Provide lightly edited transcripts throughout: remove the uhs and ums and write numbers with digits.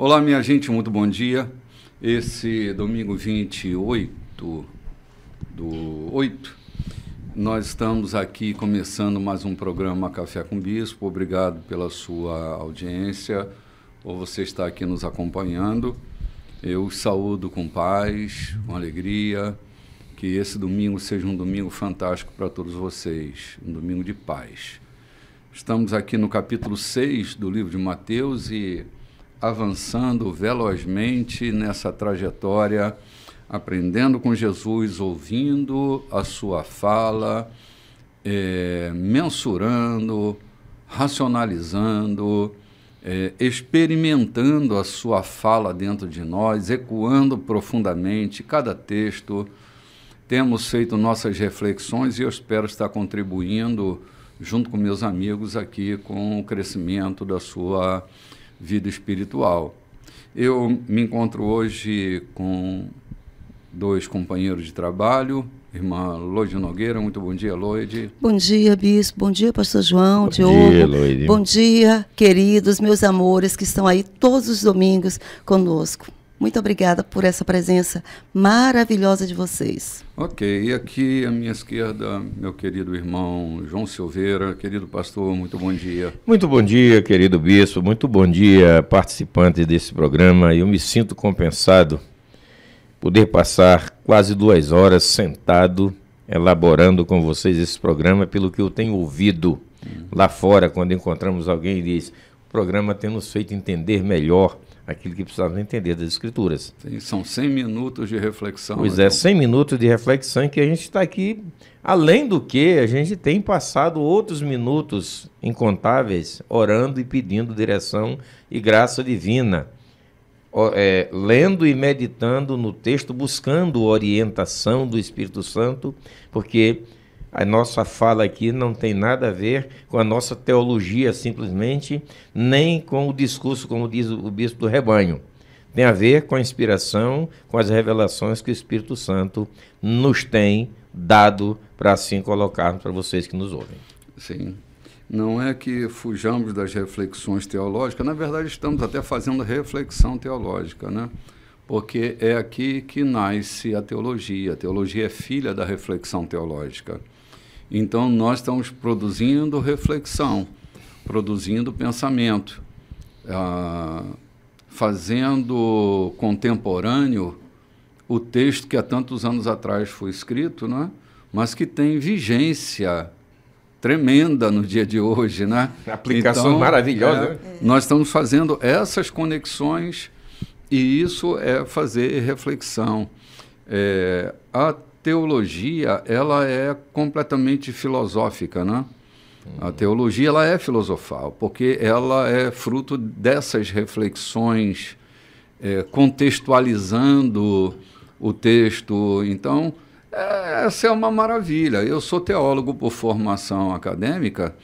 Olá, minha gente, muito bom dia. Esse domingo 28/8, nós estamos aqui começando mais um programa Café com Bispo. Obrigado pela sua audiência, por você estar aqui nos acompanhando. Eu os saúdo com paz, com alegria, que esse domingo seja um domingo fantástico para todos vocês, um domingo de paz. Estamos aqui no capítulo 6 do livro de Mateus e avançando velozmente nessa trajetória, aprendendo com Jesus, ouvindo a sua fala, mensurando, racionalizando, experimentando a sua fala dentro de nós, ecoando profundamente cada texto. Temos feito nossas reflexões e eu espero estar contribuindo, junto com meus amigos aqui, com o crescimento da sua vida espiritual. Eu me encontro hoje com dois companheiros de trabalho, irmã Loide Nogueira. Muito bom dia, Loide. Bom dia, Bispo. Bom dia, Pastor João, Bom Diogo. dia, Loide. Bom dia, queridos, meus amores que estão aí todos os domingos conosco. Muito obrigada por essa presença maravilhosa de vocês. Ok, e aqui à minha esquerda, meu querido irmão João Silveira. Querido pastor, muito bom dia. Muito bom dia, querido bispo. Muito bom dia, participantes desse programa. Eu me sinto compensado poder passar quase 2 horas sentado, elaborando com vocês esse programa, pelo que eu tenho ouvido lá fora, quando encontramos alguém e diz: o programa tem nos feito entender melhor aquilo que precisamos entender das Escrituras. Sim, são 100 minutos de reflexão. Pois é, 100 minutos de reflexão, que a gente está aqui, além do que a gente tem passado outros minutos incontáveis, orando e pedindo direção e graça divina, lendo e meditando no texto, buscando orientação do Espírito Santo, porque a nossa fala aqui não tem nada a ver com a nossa teologia simplesmente, nem com o discurso, como diz o bispo do rebanho. Tem a ver com a inspiração, com as revelações que o Espírito Santo nos tem dado para assim colocarmos para vocês que nos ouvem. Sim. Não é que fujamos das reflexões teológicas, na verdade estamos até fazendo reflexão teológica, né? Porque é aqui que nasce a teologia. A teologia é filha da reflexão teológica. Então, nós estamos produzindo reflexão, produzindo pensamento, fazendo contemporâneo o texto que há tantos anos atrás foi escrito, né? Mas que tem vigência tremenda no dia de hoje, né? Aplicação então, maravilhosa. Nós estamos fazendo essas conexões e isso é fazer reflexão. A teologia, ela é completamente filosófica, né? A teologia, ela é filosofal, porque ela é fruto dessas reflexões, contextualizando o texto. Então, essa é uma maravilha. Eu sou teólogo por formação acadêmica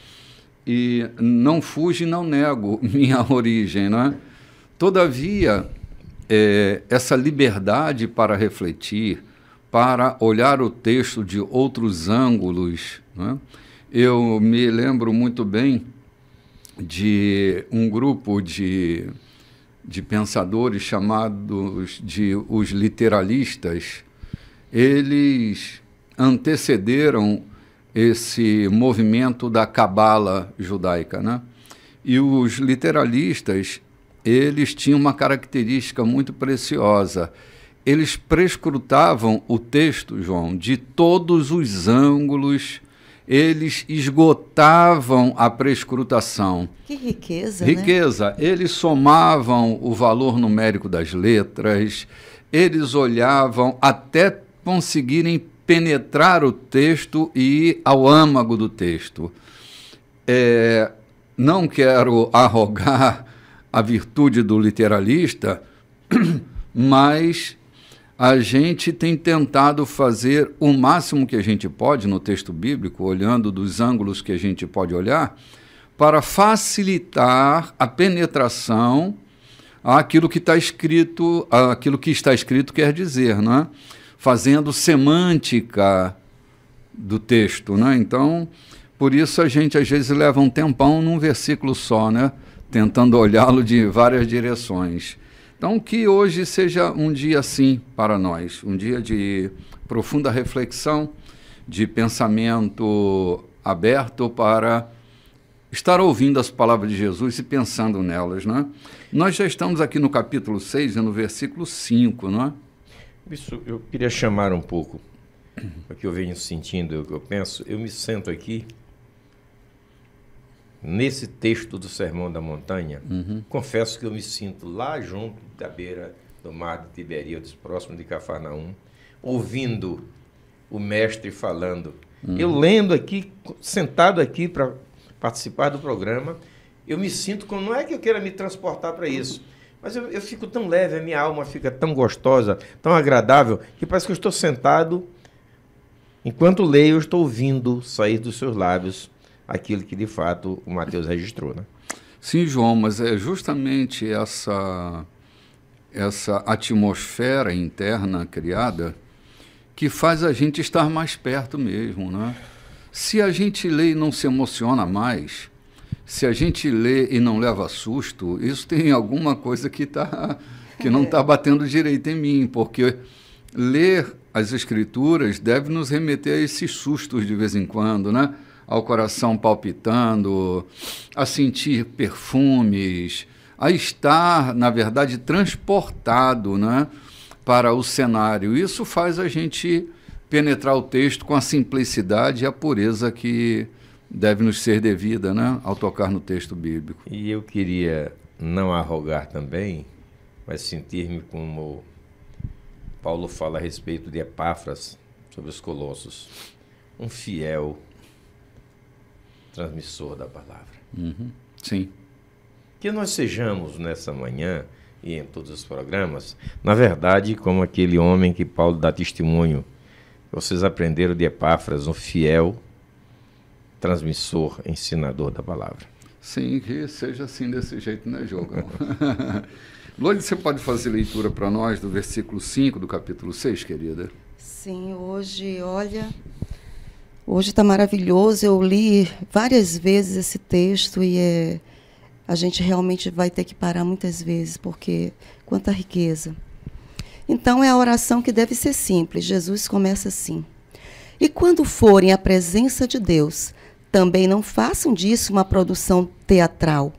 e não fujo e não nego minha origem, né? Todavia, essa liberdade para refletir, para olhar o texto de outros ângulos, né? Eu me lembro muito bem de um grupo de pensadores chamados de os literalistas. Eles antecederam esse movimento da cabala judaica, né? E os literalistas, eles tinham uma característica muito preciosa. Eles prescrutavam o texto, João, de todos os ângulos, eles esgotavam a prescrutação. Que riqueza, Riqueza. Né? Eles somavam o valor numérico das letras, eles olhavam até conseguirem penetrar o texto e ir ao âmago do texto. Não quero arrogar a virtude do literalista, mas a gente tem tentado fazer o máximo que a gente pode no texto bíblico, olhando dos ângulos que a gente pode olhar, para facilitar a penetração àquilo que está escrito, aquilo que está escrito quer dizer, né? Fazendo semântica do texto, né? Então, por isso a gente às vezes leva um tempão num versículo só, né? Tentando olhá-lo de várias direções. Então, que hoje seja um dia assim para nós, um dia de profunda reflexão, de pensamento aberto para estar ouvindo as palavras de Jesus e pensando nelas, não é? Nós já estamos aqui no capítulo 6 e no versículo 5, não é? Isso, eu queria chamar um pouco o que eu venho sentindo, o que eu penso. Eu me sento aqui, nesse texto do Sermão da Montanha, confesso que eu me sinto lá junto da beira do mar de Tiberíades, próximo de Cafarnaum, ouvindo o mestre falando. Eu lendo aqui, sentado aqui para participar do programa, eu me sinto como, não é que eu queira me transportar para isso, mas eu fico tão leve, a minha alma fica tão gostosa, tão agradável, que parece que eu estou sentado, enquanto leio, eu estou ouvindo sair dos seus lábios aquilo que de fato o Mateus registrou, né? Sim, João, mas é justamente essa atmosfera interna criada que faz a gente estar mais perto mesmo, né? Se a gente lê e não se emociona mais, se a gente lê e não leva susto, isso tem alguma coisa que não está batendo direito em mim, porque ler as Escrituras deve nos remeter a esses sustos de vez em quando, né? Ao coração palpitando, a sentir perfumes, a estar, na verdade, transportado, né, para o cenário. Isso faz a gente penetrar o texto com a simplicidade e a pureza que deve nos ser devida, né, ao tocar no texto bíblico. E eu queria não arrogar também, mas sentir-me como Paulo fala a respeito de Epáfras, sobre os Colossos, um fiel transmissor da palavra. Sim. Que nós sejamos nessa manhã e em todos os programas, na verdade, como aquele homem que Paulo dá testemunho, vocês aprenderam de Epáfras, um fiel transmissor, ensinador da palavra. Sim, que seja assim desse jeito, né, Jogão? Loide, você pode fazer leitura para nós do versículo 5 do capítulo 6, querida? Sim, hoje, olha, hoje está maravilhoso. Eu li várias vezes esse texto e a gente realmente vai ter que parar muitas vezes, porque quanta riqueza. Então, é a oração que deve ser simples. Jesus começa assim: e quando forem à presença de Deus, também não façam disso uma produção teatral.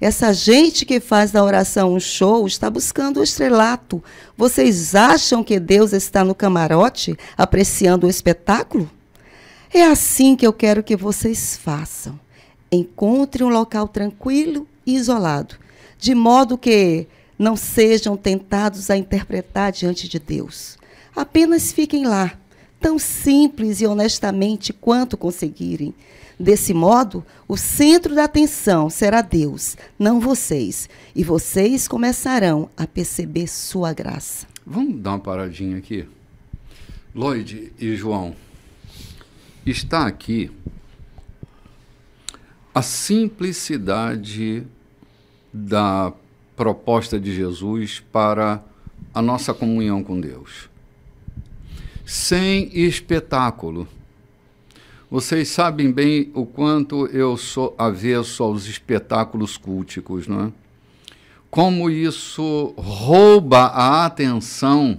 Essa gente que faz da oração um show está buscando o estrelato. Vocês acham que Deus está no camarote apreciando o espetáculo? É assim que eu quero que vocês façam. Encontrem um local tranquilo e isolado, de modo que não sejam tentados a interpretar diante de Deus. Apenas fiquem lá, tão simples e honestamente quanto conseguirem. Desse modo, o centro da atenção será Deus, não vocês, e vocês começarão a perceber sua graça. Vamos dar uma paradinha aqui. Loide e João, está aqui a simplicidade da proposta de Jesus para a nossa comunhão com Deus. Sem espetáculo. Vocês sabem bem o quanto eu sou avesso aos espetáculos culticos, não é? Como isso rouba a atenção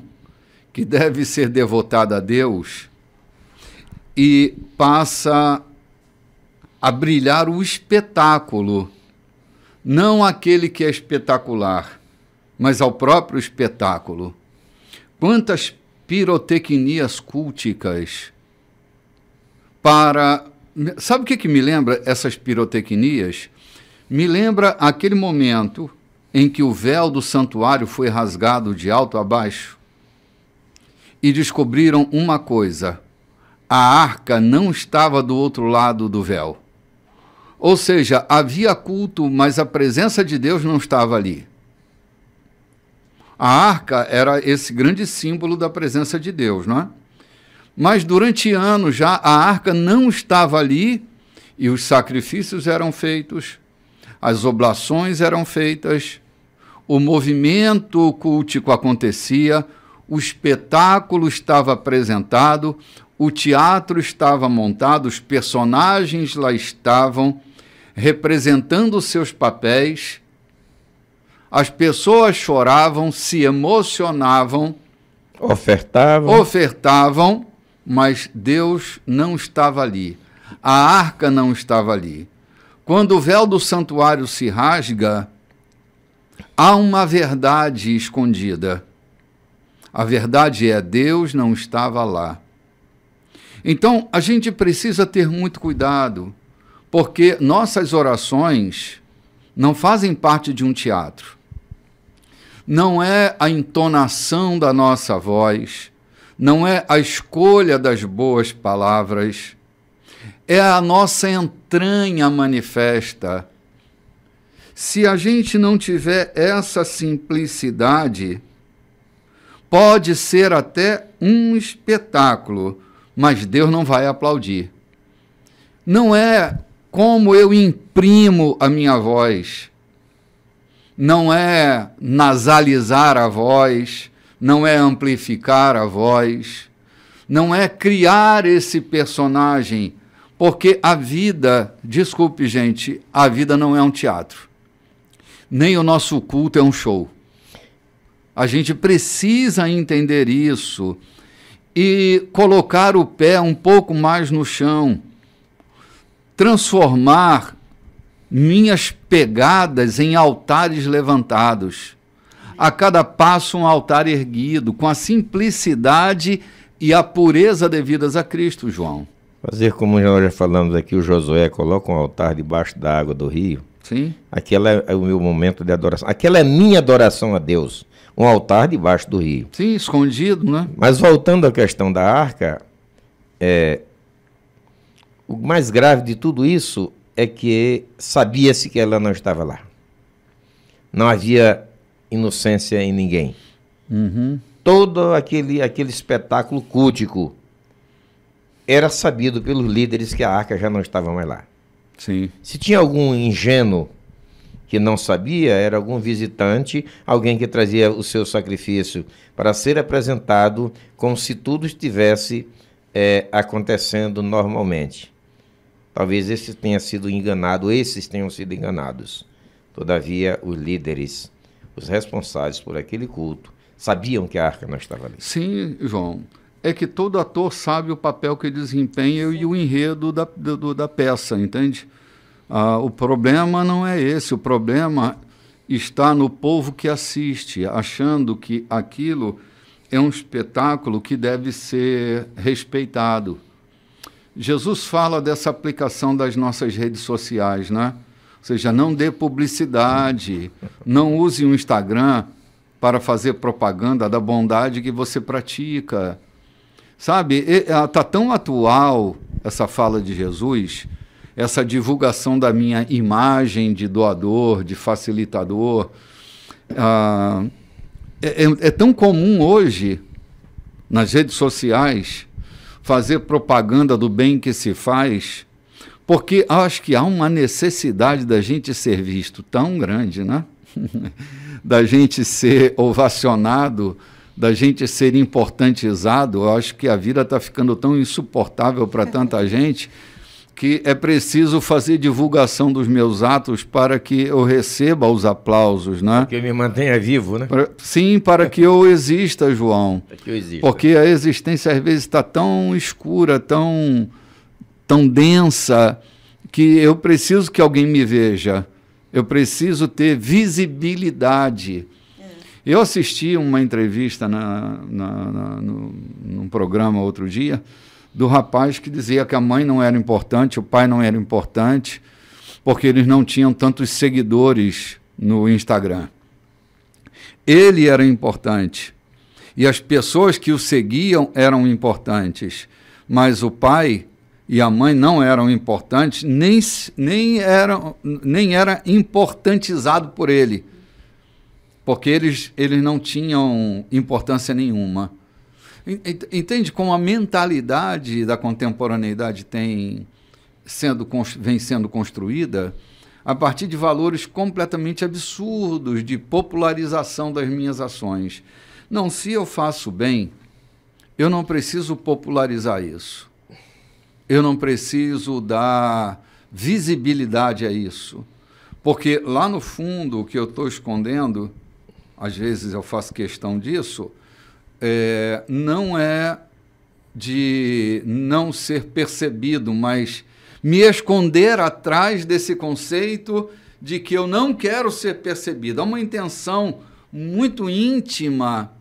que deve ser devotada a Deus e passa a brilhar o espetáculo, não aquele que é espetacular, mas ao próprio espetáculo. Quantas pirotecnias culticas para... Sabe o que me lembra essas pirotecnias? Me lembra aquele momento em que o véu do santuário foi rasgado de alto a baixo e descobriram uma coisa: a arca não estava do outro lado do véu. Ou seja, havia culto, mas a presença de Deus não estava ali. A arca era esse grande símbolo da presença de Deus, não é? Mas durante anos já a arca não estava ali e os sacrifícios eram feitos, as oblações eram feitas, o movimento cultico acontecia, o espetáculo estava apresentado, o teatro estava montado, os personagens lá estavam representando os seus papéis. As pessoas choravam, se emocionavam, ofertavam, mas Deus não estava ali. A arca não estava ali. Quando o véu do santuário se rasga, há uma verdade escondida. A verdade é, Deus não estava lá. Então, a gente precisa ter muito cuidado, porque nossas orações não fazem parte de um teatro. Não é a entonação da nossa voz, não é a escolha das boas palavras, é a nossa entranha manifesta. Se a gente não tiver essa simplicidade, pode ser até um espetáculo, mas Deus não vai aplaudir. Não é como eu imprimo a minha voz, não é nasalizar a voz, não é amplificar a voz, não é criar esse personagem, porque a vida, desculpe gente, a vida não é um teatro, nem o nosso culto é um show. A gente precisa entender isso e colocar o pé um pouco mais no chão, transformar minhas pegadas em altares levantados, a cada passo um altar erguido, com a simplicidade e a pureza devidas a Cristo, João. Fazer como nós já falamos aqui, o Josué coloca um altar debaixo da água do rio. Sim. Aquele é o meu momento de adoração. Aquela é minha adoração a Deus. Um altar debaixo do rio. Sim, escondido, né? Mas voltando à questão da arca, o mais grave de tudo isso é que sabia-se que ela não estava lá. Não havia inocência em ninguém. Uhum. Todo aquele espetáculo cultico era sabido pelos líderes que a arca já não estava mais lá. Sim. Se tinha algum ingênuo que não sabia, era algum visitante, alguém que trazia o seu sacrifício para ser apresentado como se tudo estivesse acontecendo normalmente. Talvez esses tenham sido enganados. Todavia, os líderes, os responsáveis por aquele culto, sabiam que a arca não estava ali. Sim, João. É que todo ator sabe o papel que desempenha e o enredo da peça, entende? O problema não é esse, o problema está no povo que assiste, achando que aquilo é um espetáculo que deve ser respeitado. Jesus fala dessa aplicação das nossas redes sociais, né? Ou seja, não dê publicidade, não use o Instagram para fazer propaganda da bondade que você pratica. Sabe, está tão atual essa fala de Jesus, essa divulgação da minha imagem de doador, de facilitador. É tão comum hoje, nas redes sociais, fazer propaganda do bem que se faz, porque acho que há uma necessidade da gente ser visto tão grande, né? Da gente ser ovacionado, da gente ser importantizado. Eu acho que a vida está ficando tão insuportável para tanta gente que é preciso fazer divulgação dos meus atos para que eu receba os aplausos, né? Para que eu me mantenha vivo, né? Sim, para que eu exista, João. Para que eu exista. Porque a existência às vezes está tão escura, tão densa, que eu preciso que alguém me veja. Eu preciso ter visibilidade. Eu assisti uma entrevista num programa outro dia, do rapaz que dizia que a mãe não era importante, o pai não era importante, porque eles não tinham tantos seguidores no Instagram. Ele era importante, e as pessoas que o seguiam eram importantes, mas o pai e a mãe não eram importantes, nem era importantizado por ele, porque eles não tinham importância nenhuma. Entende como a mentalidade da contemporaneidade vem sendo construída a partir de valores completamente absurdos de popularização das minhas ações. Não, se eu faço bem, eu não preciso popularizar isso. Eu não preciso dar visibilidade a isso. Porque lá no fundo, o que eu estou escondendo, às vezes eu faço questão disso, não é de não ser percebido, mas me esconder atrás desse conceito de que eu não quero ser percebido. Há uma intenção muito íntima,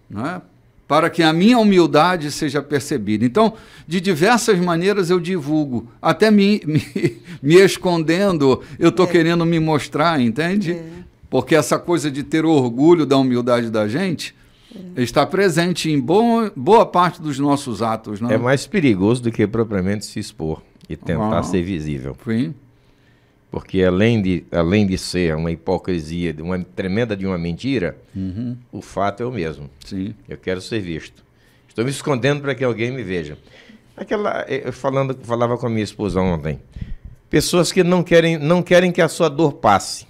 né, para que a minha humildade seja percebida. Então, de diversas maneiras eu divulgo, até me escondendo, eu estou querendo me mostrar, entende? Porque essa coisa de ter orgulho da humildade da gente está presente em boa parte dos nossos atos. Né? É mais perigoso do que propriamente se expor e tentar ser visível. Sim. Porque além de ser uma hipocrisia, uma tremenda de uma mentira, o fato é o mesmo. Sim. Eu quero ser visto. Estou me escondendo para que alguém me veja. Eu falava com a minha esposa ontem. Pessoas que não querem que a sua dor passe.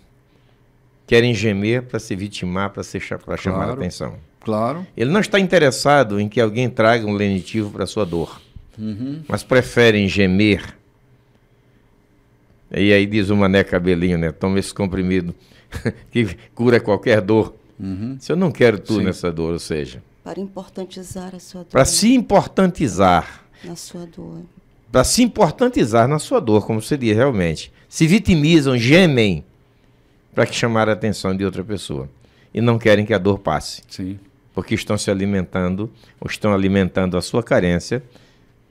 Querem gemer para se vitimar, para chamar a atenção. Claro. Ele não está interessado em que alguém traga um lenitivo para a sua dor. Mas preferem gemer. E aí diz o Mané Cabelinho, né? Toma esse comprimido que cura qualquer dor. Se eu não quero tu nessa dor, ou seja... Para importantizar a sua dor. Para se importantizar. Na sua dor. Para se importantizar na sua dor, como seria realmente. Se vitimizam, gemem, para chamar a atenção de outra pessoa. E não querem que a dor passe. Sim. Porque estão se alimentando, ou estão alimentando a sua carência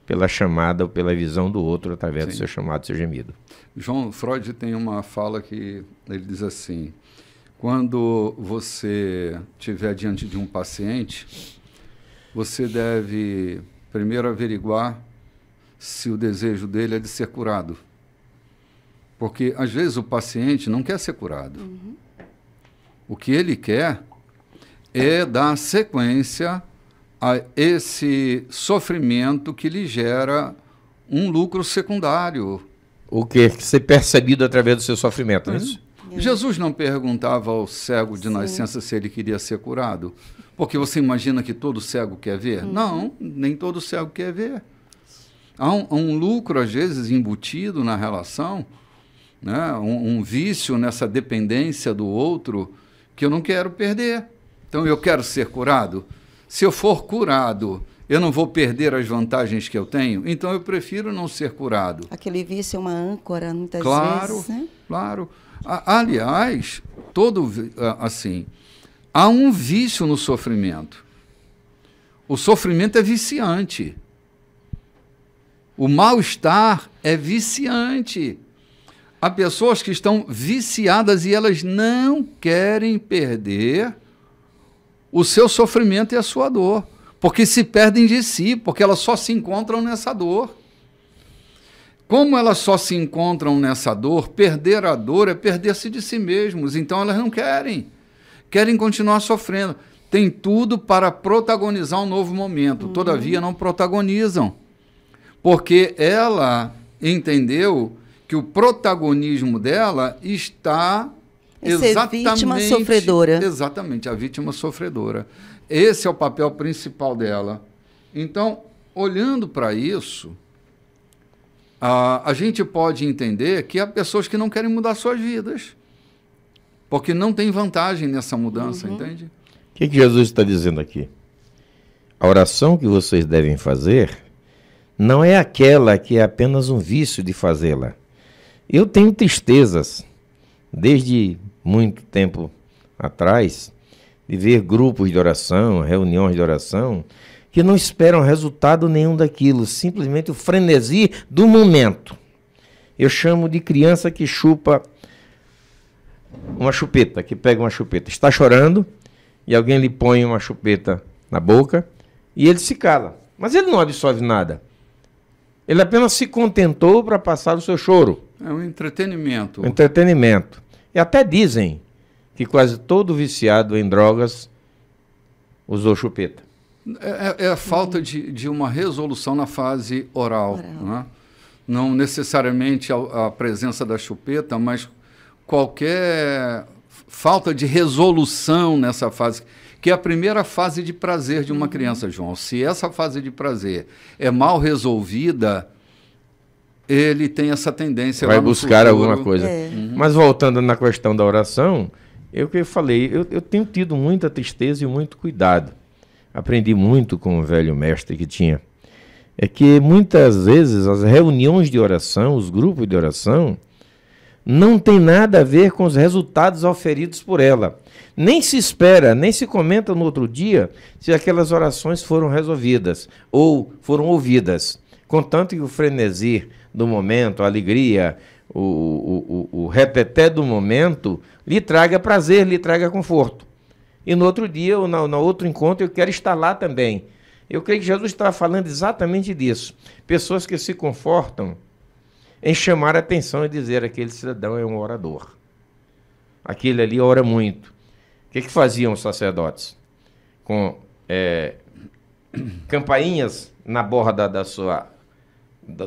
pela chamada ou pela visão do outro através do seu chamado, do seu gemido. João Freud tem uma fala que ele diz assim: quando você estiver diante de um paciente, você deve primeiro averiguar se o desejo dele é de ser curado. Porque, às vezes, o paciente não quer ser curado. O que ele quer é dar sequência a esse sofrimento que lhe gera um lucro secundário. O que ser percebido através do seu sofrimento, não é isso? Jesus não perguntava ao cego de nascença se ele queria ser curado. Porque você imagina que todo cego quer ver? Não, nem todo cego quer ver. Há um lucro, às vezes, embutido na relação, né? Um vício nessa dependência do outro que eu não quero perder. Então, eu quero ser curado. Se eu for curado, eu não vou perder as vantagens que eu tenho, então eu prefiro não ser curado. Aquele vício é uma âncora, muitas vezes, né? Claro. Aliás, assim, há um vício no sofrimento. O sofrimento é viciante. O mal-estar é viciante. Há pessoas que estão viciadas e elas não querem perder o seu sofrimento e a sua dor, porque se perdem de si, porque elas só se encontram nessa dor. Como elas só se encontram nessa dor, perder a dor é perder-se de si mesmos, então elas não querem continuar sofrendo. Tem tudo para protagonizar um novo momento, todavia não protagonizam, porque ela entendeu que o protagonismo dela está exatamente... vítima sofredora. Exatamente, a vítima sofredora. Esse é o papel principal dela. Então, olhando para isso, a gente pode entender que há pessoas que não querem mudar suas vidas, porque não tem vantagem nessa mudança, entende? O que Jesus está dizendo aqui? A oração que vocês devem fazer não é aquela que é apenas um vício de fazê-la. Eu tenho tristezas, desde muito tempo atrás, de ver grupos de oração, reuniões de oração, que não esperam resultado nenhum daquilo, simplesmente o frenesi do momento. Eu chamo de criança que chupa uma chupeta, que pega uma chupeta. Está chorando e alguém lhe põe uma chupeta na boca e ele se cala. Mas ele não absorve nada. Ele apenas se contentou para passar o seu choro. É um entretenimento. Entretenimento. E até dizem que quase todo viciado em drogas usou chupeta. É a falta de uma resolução na fase oral. Né? Não necessariamente a presença da chupeta, mas qualquer falta de resolução nessa fase, que é a primeira fase de prazer de uma criança, João. Se essa fase de prazer é mal resolvida, ele tem essa tendência. Vai buscar futuro, alguma coisa. Mas voltando na questão da oração, que eu falei, eu tenho tido muita tristeza e muito cuidado. Aprendi muito com o velho mestre que tinha. É que muitas vezes as reuniões de oração, os grupos de oração, não tem nada a ver com os resultados oferidos por ela. Nem se espera, nem se comenta no outro dia se aquelas orações foram resolvidas ou foram ouvidas. Contanto que o frenesi do momento, a alegria, o reteté do momento lhe traga prazer, lhe traga conforto. E no outro dia, ou no outro encontro, eu quero estar lá também. Eu creio que Jesus estava falando exatamente disso. Pessoas que se confortam em chamar a atenção e dizer: aquele cidadão é um orador. Aquele ali ora muito. O que faziam os sacerdotes? Com campainhas na borda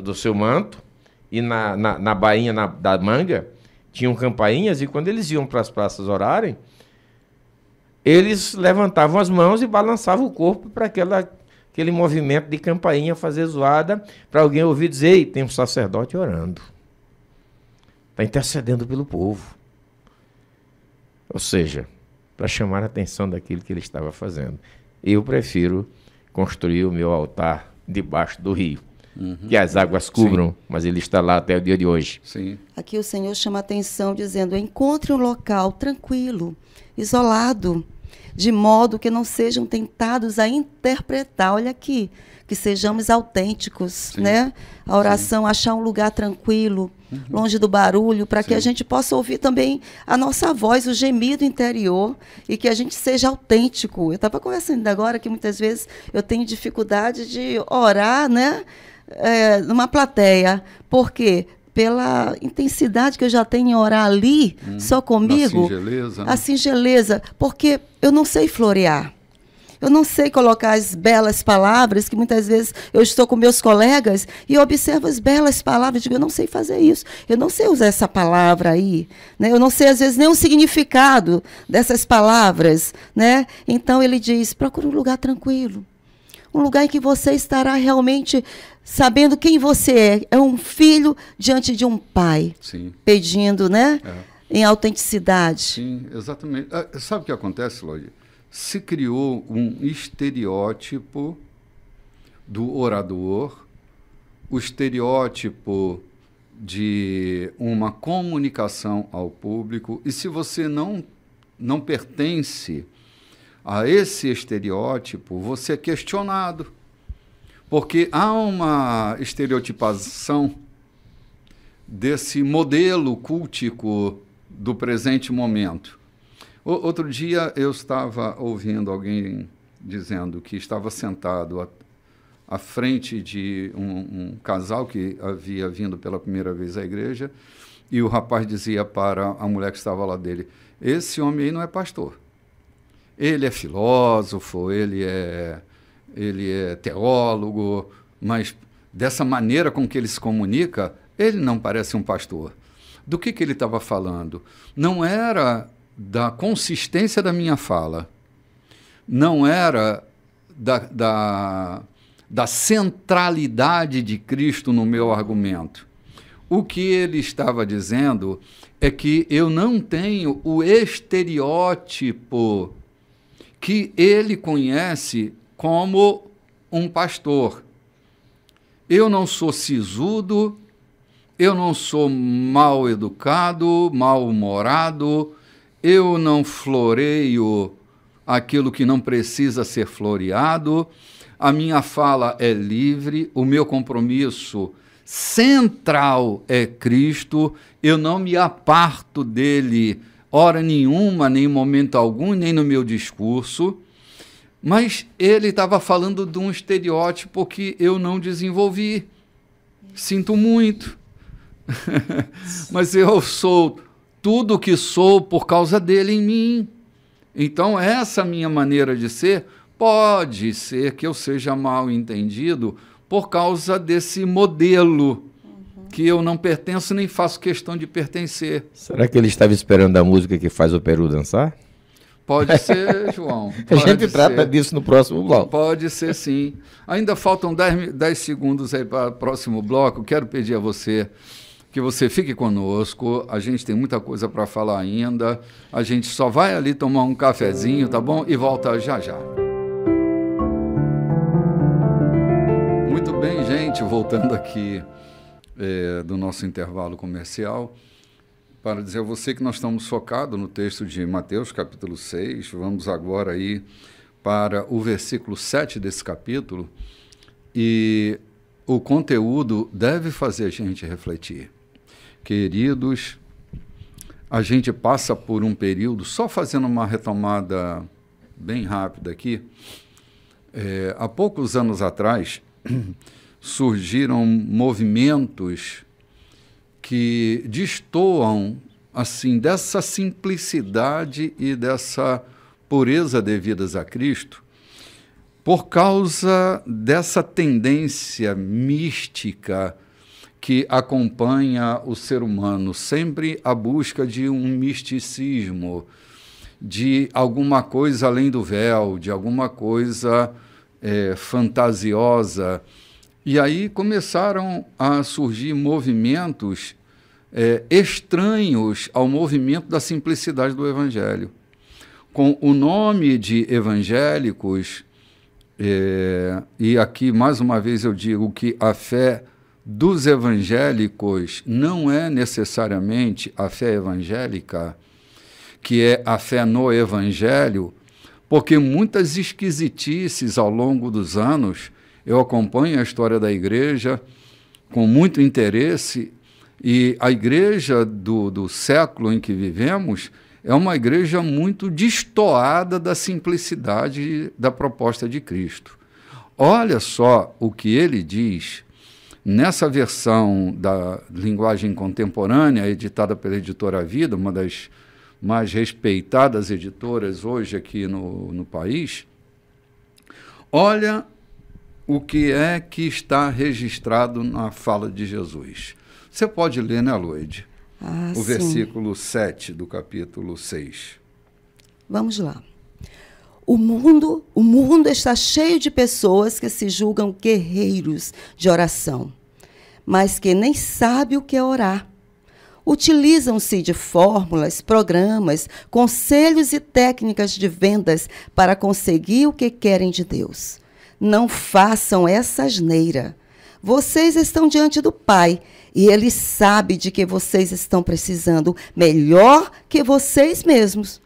do seu manto e na bainha da manga, tinham campainhas, e quando eles iam para as praças orarem, eles levantavam as mãos e balançavam o corpo para aquele movimento de campainha fazer zoada, para alguém ouvir dizer: ei, tem um sacerdote orando. Está intercedendo pelo povo. Ou seja, para chamar a atenção daquilo que ele estava fazendo. Eu prefiro construir o meu altar debaixo do rio. Que as águas cubram, sim, mas ele está lá até o dia de hoje. Sim. Aqui o Senhor chama a atenção dizendo: encontre um local tranquilo, isolado, de modo que não sejam tentados a interpretar. Olha aqui, que sejamos autênticos, sim, né? A oração, sim, achar um lugar tranquilo, longe do barulho, para que a gente possa ouvir também a nossa voz, o gemido interior, e que a gente seja autêntico. Eu estava conversando agora que muitas vezes eu tenho dificuldade de orar, né? Numa plateia. Por quê? Pela intensidade que eu já tenho em orar ali, só comigo. A singeleza, porque eu não sei florear. Eu não sei colocar as belas palavras, que muitas vezes eu estou com meus colegas e eu observo as belas palavras, digo: eu não sei fazer isso, eu não sei usar essa palavra aí, né? Eu não sei, às vezes, nem o significado dessas palavras, né? Então ele diz: procure um lugar tranquilo, um lugar em que você estará realmente sabendo quem você é. É um filho diante de um pai, sim, pedindo, né? Em autenticidade. Sim, exatamente. Sabe o que acontece, Lodi? Se criou um estereótipo do orador, o estereótipo de uma comunicação ao público, e se você não pertence a esse estereótipo, você é questionado, porque há uma estereotipação desse modelo cultico do presente momento. Outro dia eu estava ouvindo alguém dizendo que estava sentado à frente de um casal que havia vindo pela primeira vez à igreja, e o rapaz dizia para a mulher que estava lá dele: esse homem aí não é pastor. Ele é filósofo, ele é teólogo, mas dessa maneira com que ele se comunica, ele não parece um pastor. Do que ele estava falando? Não era da consistência da minha fala, não era da centralidade de Cristo no meu argumento. O que ele estava dizendo é que eu não tenho o estereótipo que ele conhece como um pastor. Eu não sou sisudo, eu não sou mal educado, mal-humorado, eu não floreio aquilo que não precisa ser floreado, a minha fala é livre, o meu compromisso central é Cristo, eu não me aparto dele hora nenhuma, nem em momento algum, nem no meu discurso. Mas ele estava falando de um estereótipo que eu não desenvolvi. Sinto muito. Mas eu sou tudo o que sou por causa dele em mim. Então, essa minha maneira de ser, pode ser que eu seja mal entendido por causa desse modelo que eu não pertenço nem faço questão de pertencer. Será que ele estava esperando a música que faz o Peru dançar? Pode ser, João. A gente trata disso no próximo bloco. Pode ser, sim. Ainda faltam 10 segundos aí para o próximo bloco. Quero pedir a você que você fique conosco. A gente tem muita coisa para falar ainda. A gente só vai ali tomar um cafezinho, tá bom? E volta já já. Muito bem, gente. Voltando aqui do nosso intervalo comercial, para dizer a você que nós estamos focados no texto de Mateus, capítulo 6. Vamos agora aí para o versículo 7 desse capítulo. E o conteúdo deve fazer a gente refletir. Queridos, a gente passa por um período, só fazendo uma retomada bem rápida aqui, há poucos anos atrás, surgiram movimentos que destoam assim dessa simplicidade e dessa pureza devidas a Cristo, por causa dessa tendência mística que acompanha o ser humano, sempre a busca de um misticismo, de alguma coisa além do véu, de alguma coisa fantasiosa. E aí começaram a surgir movimentos estranhos ao movimento da simplicidade do Evangelho. Com o nome de evangélicos, e aqui mais uma vez eu digo que a fé dos evangélicos não é necessariamente a fé evangélica, que é a fé no Evangelho, porque muitas esquisitices ao longo dos anos. Eu acompanho a história da igreja com muito interesse, e a igreja do século em que vivemos é uma igreja muito destoada da simplicidade da proposta de Cristo. Olha só o que ele diz nessa versão da linguagem contemporânea, editada pela Editora Vida, uma das mais respeitadas editoras hoje aqui no país. Olha o que é que está registrado na fala de Jesus. Você pode ler, né, Loide? O versículo 7 do capítulo 6. Vamos lá. O mundo está cheio de pessoas que se julgam guerreiros de oração, mas que nem sabem o que é orar. Utilizam-se de fórmulas, programas, conselhos e técnicas de vendas para conseguir o que querem de Deus. Não façam essa asneira. Vocês estão diante do Pai e Ele sabe de que vocês estão precisando melhor que vocês mesmos.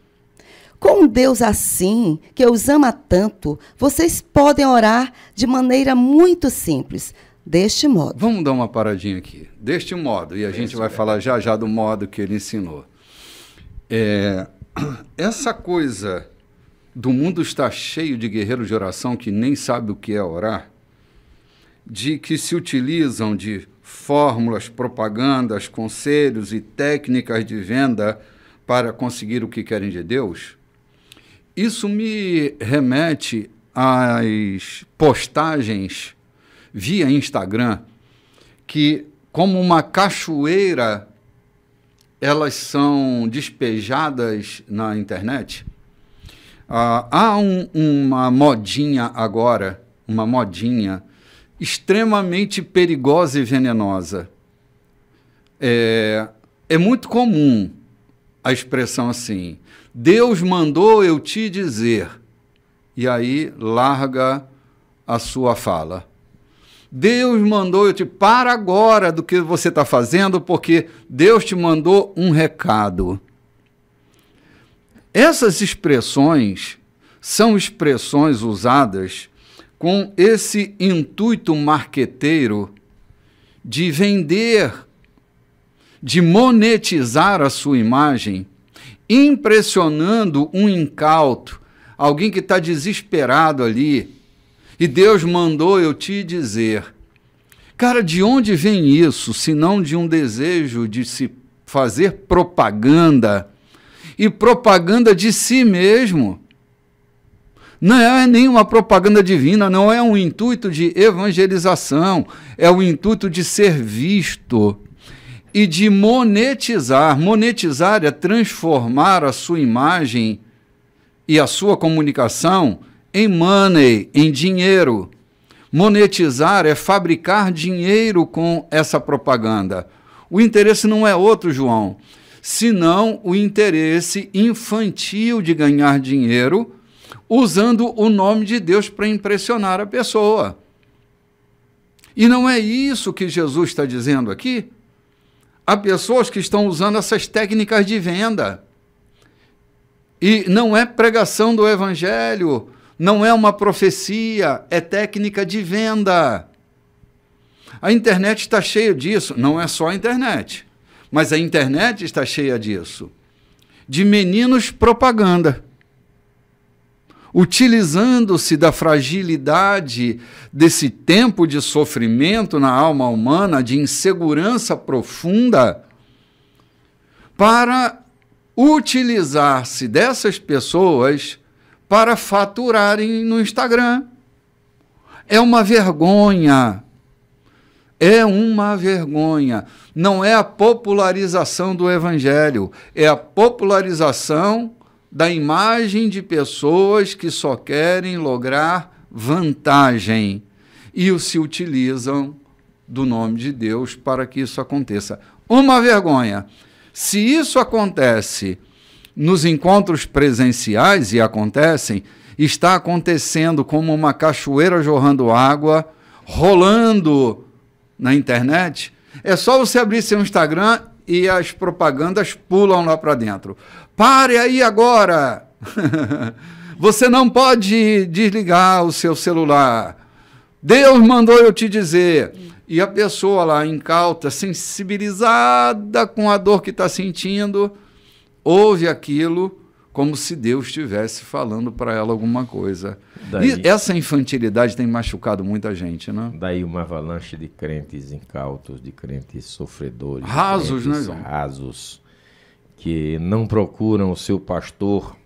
Com um Deus assim, que os ama tanto, vocês podem orar de maneira muito simples, deste modo. Vamos dar uma paradinha aqui. Deste modo, e a gente vai falar já já do modo que ele ensinou. Essa coisa do mundo estar cheio de guerreiros de oração que nem sabe o que é orar, de que se utilizam de fórmulas, propagandas, conselhos e técnicas de venda para conseguir o que querem de Deus, isso me remete às postagens via Instagram, que, como uma cachoeira, elas são despejadas na internet. Há uma modinha agora, uma modinha extremamente perigosa e venenosa. É muito comum a expressão assim: Deus mandou eu te dizer, e aí larga a sua fala. Deus mandou eu te para agora do que você está fazendo, porque Deus te mandou um recado. Essas expressões são expressões usadas com esse intuito marqueteiro de vender, de monetizar a sua imagem, impressionando um incauto, alguém que está desesperado ali. E Deus mandou eu te dizer. Cara, de onde vem isso, se não de um desejo de se fazer propaganda, e propaganda de si mesmo? Não é nenhuma propaganda divina, não é um intuito de evangelização, é o intuito de ser visto e de monetizar. Monetizar é transformar a sua imagem e a sua comunicação em money, em dinheiro. Monetizar é fabricar dinheiro com essa propaganda. O interesse não é outro, João, senão o interesse infantil de ganhar dinheiro usando o nome de Deus para impressionar a pessoa. E não é isso que Jesus está dizendo aqui? Há pessoas que estão usando essas técnicas de venda. E não é pregação do evangelho, não é uma profecia, é técnica de venda. A internet está cheia disso, não é só a internet, mas a internet está cheia disso. De meninos propaganda, utilizando-se da fragilidade desse tempo de sofrimento na alma humana, de insegurança profunda, para utilizar-se dessas pessoas para faturarem no Instagram. É uma vergonha. É uma vergonha. Não é a popularização do evangelho, é a popularização da imagem de pessoas que só querem lograr vantagem e se utilizam do nome de Deus para que isso aconteça. Uma vergonha. Se isso acontece nos encontros presenciais, e acontecem, está acontecendo como uma cachoeira jorrando água, rolando na internet. É só você abrir seu Instagram e as propagandas pulam lá para dentro. Pare aí agora! Você não pode desligar o seu celular. Deus mandou eu te dizer. E a pessoa lá, incauta, sensibilizada com a dor que está sentindo, ouve aquilo como se Deus estivesse falando para ela alguma coisa. E essa infantilidade tem machucado muita gente, né? Daí uma avalanche de crentes incautos, de crentes sofredores. Rasos, crentes, né, João? Rasos, que não procuram o seu pastor,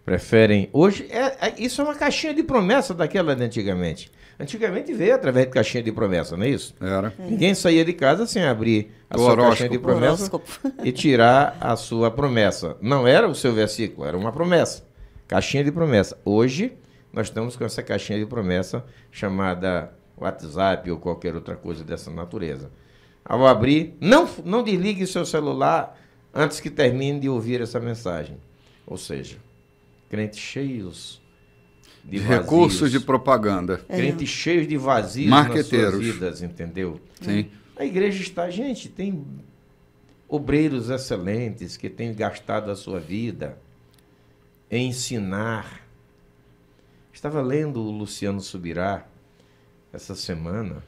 preferem... Hoje, isso é uma caixinha de promessa daquela de antigamente. Antigamente veio através de caixinha de promessa, não é isso? Era. Ninguém saía de casa sem abrir a sua caixinha de promessa e tirar a sua promessa. Não era o seu versículo, era uma promessa. Caixinha de promessa. Hoje, nós estamos com essa caixinha de promessa chamada WhatsApp ou qualquer outra coisa dessa natureza. Ao abrir, não desligue seu celular antes que termine de ouvir essa mensagem. Ou seja, crentes cheios de recursos de propaganda. Crentes cheios de vazios nas suas vidas, entendeu? Sim. A igreja está, gente, tem obreiros excelentes que têm gastado a sua vida em ensinar. Estava lendo o Luciano Subirá essa semana,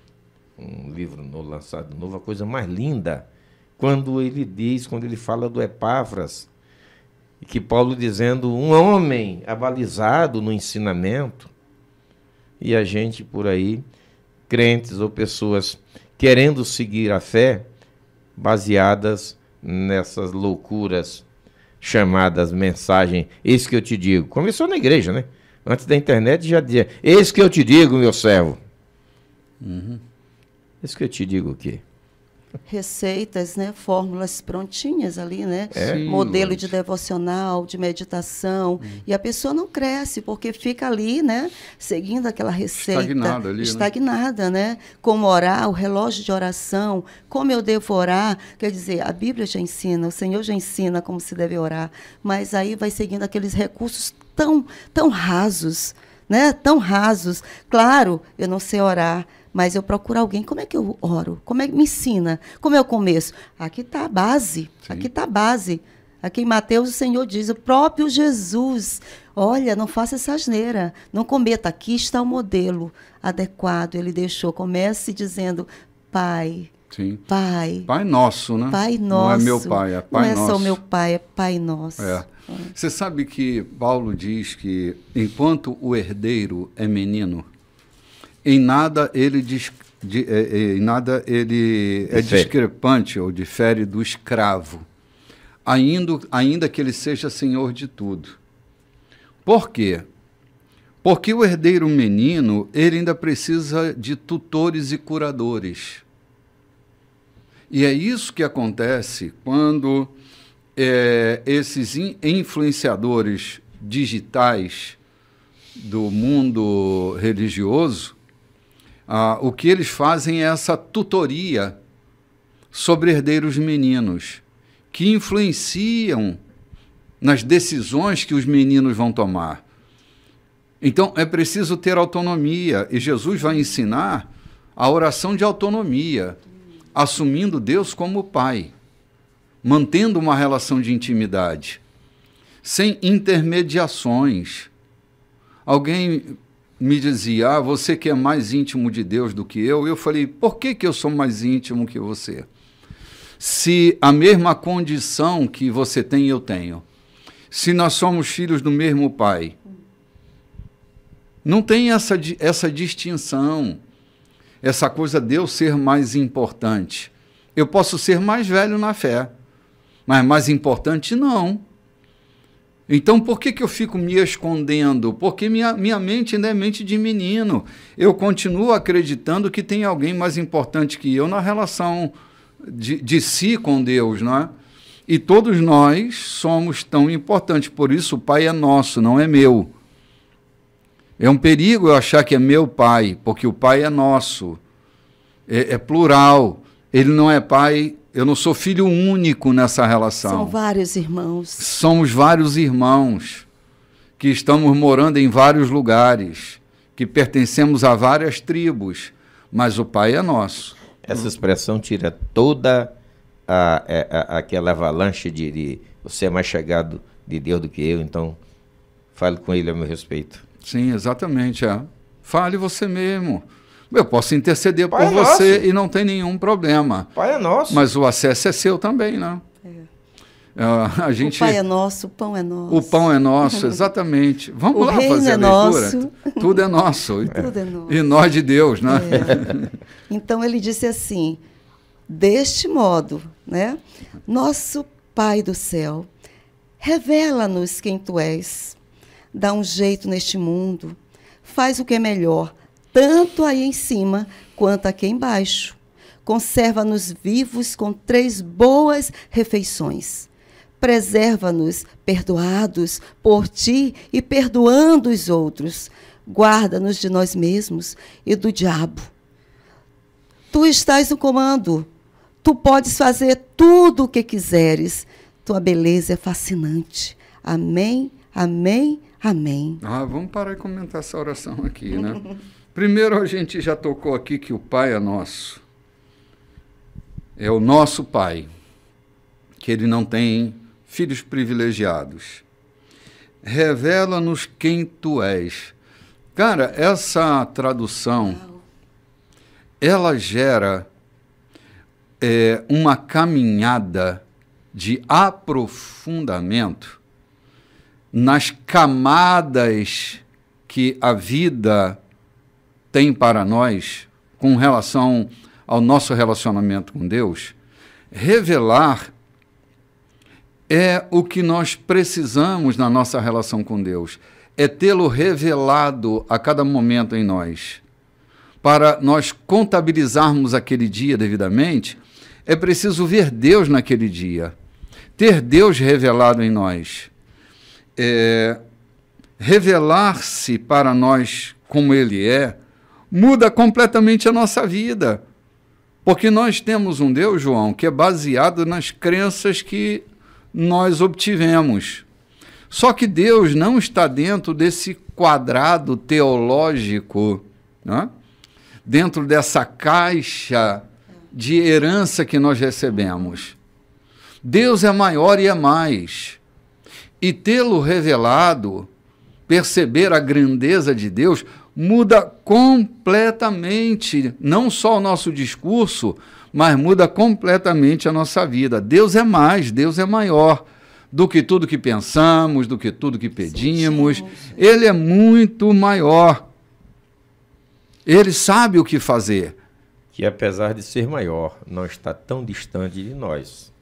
um livro lançado novo, a coisa mais linda, quando ele fala do Epáfras, e que Paulo dizendo, um homem abalizado no ensinamento, e a gente por aí, crentes ou pessoas querendo seguir a fé, baseadas nessas loucuras chamadas mensagem, eis que eu te digo. Começou na igreja, né? Antes da internet já dizia, eis que eu te digo, meu servo. Eis que eu te digo o quê? Receitas, né? Fórmulas prontinhas ali, né? Sim, modelo de devocional, de meditação. E a pessoa não cresce, porque fica ali, né? Seguindo aquela receita. Estagnada ali, estagnada, né? Como orar, o relógio de oração, como eu devo orar. Quer dizer, a Bíblia já ensina, o Senhor já ensina como se deve orar. Mas aí vai seguindo aqueles recursos tão rasos, né? Tão rasos. Claro, eu não sei orar, mas eu procuro alguém. Como é que eu oro? Como é que me ensina? Como é o começo? Aqui está a base. Sim. Aqui está a base. Aqui em Mateus o Senhor diz, o próprio Jesus, olha, não faça essa asneira, não cometa. Aqui está o modelo adequado. Ele deixou. Comece dizendo, Pai. Sim. Pai. Pai nosso, né? Pai nosso. Não é meu pai, é Pai nosso. Não é só meu pai, é Pai nosso. Você sabe que Paulo diz que enquanto o herdeiro é menino, em nada ele é discrepante ou difere do escravo, ainda que ele seja senhor de tudo. Por quê? Porque o herdeiro menino, ele ainda precisa de tutores e curadores. E é isso que acontece quando esses influenciadores digitais do mundo religioso, o que eles fazem é essa tutoria sobre herdeiros meninos, que influenciam nas decisões que os meninos vão tomar. Então, é preciso ter autonomia, e Jesus vai ensinar a oração de autonomia, assumindo Deus como Pai, mantendo uma relação de intimidade, sem intermediações. Alguém me dizia, você que é mais íntimo de Deus do que eu falei, por que eu sou mais íntimo que você? Se a mesma condição que você tem, eu tenho. Se nós somos filhos do mesmo Pai. Não tem essa distinção, essa coisa de eu ser mais importante. Eu posso ser mais velho na fé, mas mais importante não. Então, por que eu fico me escondendo? Porque minha mente ainda é mente de menino. Eu continuo acreditando que tem alguém mais importante que eu na relação de si com Deus, não é? E todos nós somos tão importantes. Por isso, o Pai é nosso, não é meu. É um perigo eu achar que é meu pai, porque o Pai é nosso. É plural. Ele não é pai. Eu não sou filho único nessa relação. São vários irmãos. Somos vários irmãos que estamos morando em vários lugares, que pertencemos a várias tribos, mas o Pai é nosso. Essa expressão tira toda aquela avalanche de você é mais chegado de Deus do que eu, então fale com ele a meu respeito. Sim, exatamente. Fale você mesmo. Eu posso interceder por você e não tem nenhum problema. Pai é nosso. Mas o acesso é seu também, né? A gente... O Pai é nosso, o pão é nosso. O pão é nosso, exatamente. Vamos lá fazer a leitura. Nosso. Tudo é nosso. Tudo é nosso. E nós de Deus, né? Então ele disse assim, deste modo, né? Nosso Pai do céu, revela-nos quem tu és. Dá um jeito neste mundo. Faz o que é melhor, tanto aí em cima quanto aqui embaixo. Conserva-nos vivos com 3 boas refeições. Preserva-nos perdoados por ti e perdoando os outros. Guarda-nos de nós mesmos e do diabo. Tu estás no comando. Tu podes fazer tudo o que quiseres. Tua beleza é fascinante. Amém, amém, amém. Vamos parar e comentar essa oração aqui, né? Primeiro, a gente já tocou aqui que o Pai é nosso. É o nosso Pai, que ele não tem filhos privilegiados. Revela-nos quem tu és. Cara, essa tradução, ela gera uma caminhada de aprofundamento nas camadas que a vida tem para nós com relação ao nosso relacionamento com Deus. Revelar é o que nós precisamos na nossa relação com Deus, é tê-lo revelado a cada momento em nós. Para nós contabilizarmos aquele dia devidamente, é preciso ver Deus naquele dia, ter Deus revelado em nós. Revelar-se para nós como Ele é, muda completamente a nossa vida. Porque nós temos um Deus, João, que é baseado nas crenças que nós obtivemos. Só que Deus não está dentro desse quadrado teológico, né? Dentro dessa caixa de herança que nós recebemos. Deus é maior e é mais. E tê-lo revelado, perceber a grandeza de Deus, muda completamente, não só o nosso discurso, mas muda completamente a nossa vida. Deus é mais, Deus é maior do que tudo que pensamos, do que tudo que pedimos. Ele é muito maior. Ele sabe o que fazer. Que apesar de ser maior, não está tão distante de nós.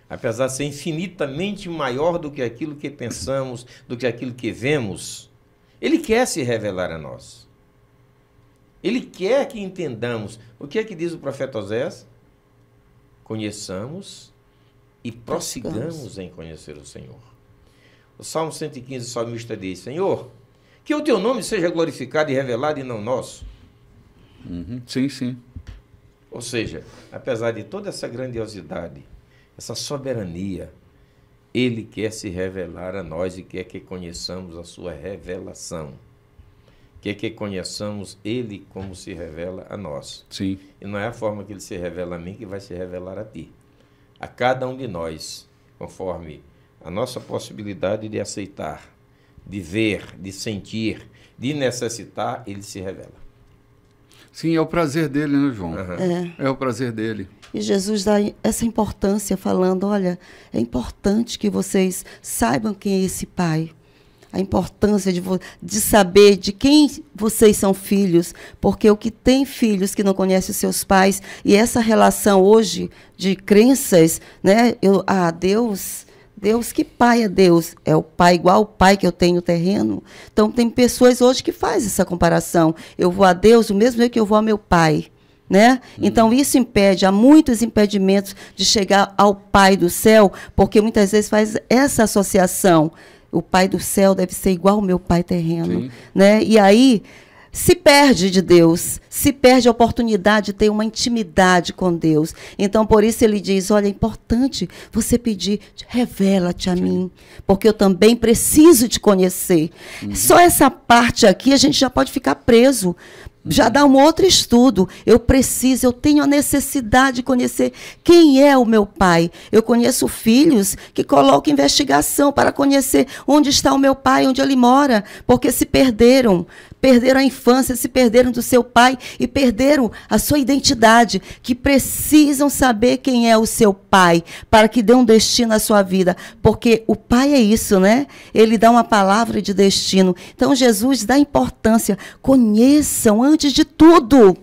Apesar de ser infinitamente maior do que aquilo que pensamos, do que aquilo que vemos, Ele quer se revelar a nós. Ele quer que entendamos. O que é que diz o profeta Oséias? Conheçamos e prossigamos em conhecer o Senhor. O Salmo 115, o salmista diz: Senhor, que o teu nome seja glorificado e revelado e não nosso. Sim, sim. Ou seja, apesar de toda essa grandiosidade, essa soberania, ele quer se revelar a nós e quer que conheçamos a sua revelação. Quer que conheçamos ele como se revela a nós. Sim. E não é a forma que ele se revela a mim que vai se revelar a ti. A cada um de nós, conforme a nossa possibilidade de aceitar, de ver, de sentir, de necessitar, ele se revela. Sim, é o prazer dele, né, João? Uhum. É o prazer dele. E Jesus dá essa importância falando, olha, é importante que vocês saibam quem é esse Pai. A importância de saber de quem vocês são filhos, porque o que tem filhos que não conhecem os seus pais, e essa relação hoje de crenças, né? Deus, que pai é Deus? É o pai igual o pai que eu tenho no terreno? Então, tem pessoas hoje que fazem essa comparação. Eu vou a Deus o mesmo jeito que eu vou ao meu pai. Né? Então, isso impede, há muitos impedimentos de chegar ao Pai do céu, porque muitas vezes faz essa associação. O Pai do céu deve ser igual ao meu pai terreno. Né? E aí se perde de Deus, se perde a oportunidade de ter uma intimidade com Deus. Então, por isso ele diz, olha, é importante você pedir, revela-te a mim, porque eu também preciso te conhecer. Só essa parte aqui a gente já pode ficar preso. Já dá um outro estudo. Eu tenho a necessidade de conhecer quem é o meu pai. Eu conheço filhos que colocam investigação para conhecer onde está o meu pai, onde ele mora, porque se perderam a infância, se perderam do seu pai e perderam a sua identidade, que precisam saber quem é o seu pai, para que dê um destino à sua vida, porque o pai é isso, né? Ele dá uma palavra de destino. Então, Jesus dá importância, conheçam antes de tudo,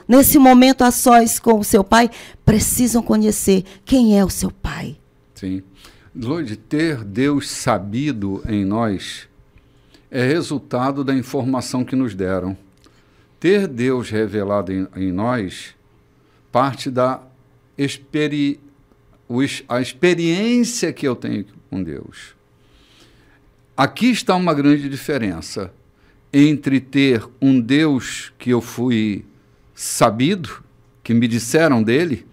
nesse momento a sós com o seu pai, precisam conhecer quem é o seu pai. Sim. De ter Deus sabido em nós é resultado da informação que nos deram. Ter Deus revelado em nós parte da a experiência que eu tenho com Deus. Aqui está uma grande diferença entre ter um Deus que eu fui sabido, que me disseram dele,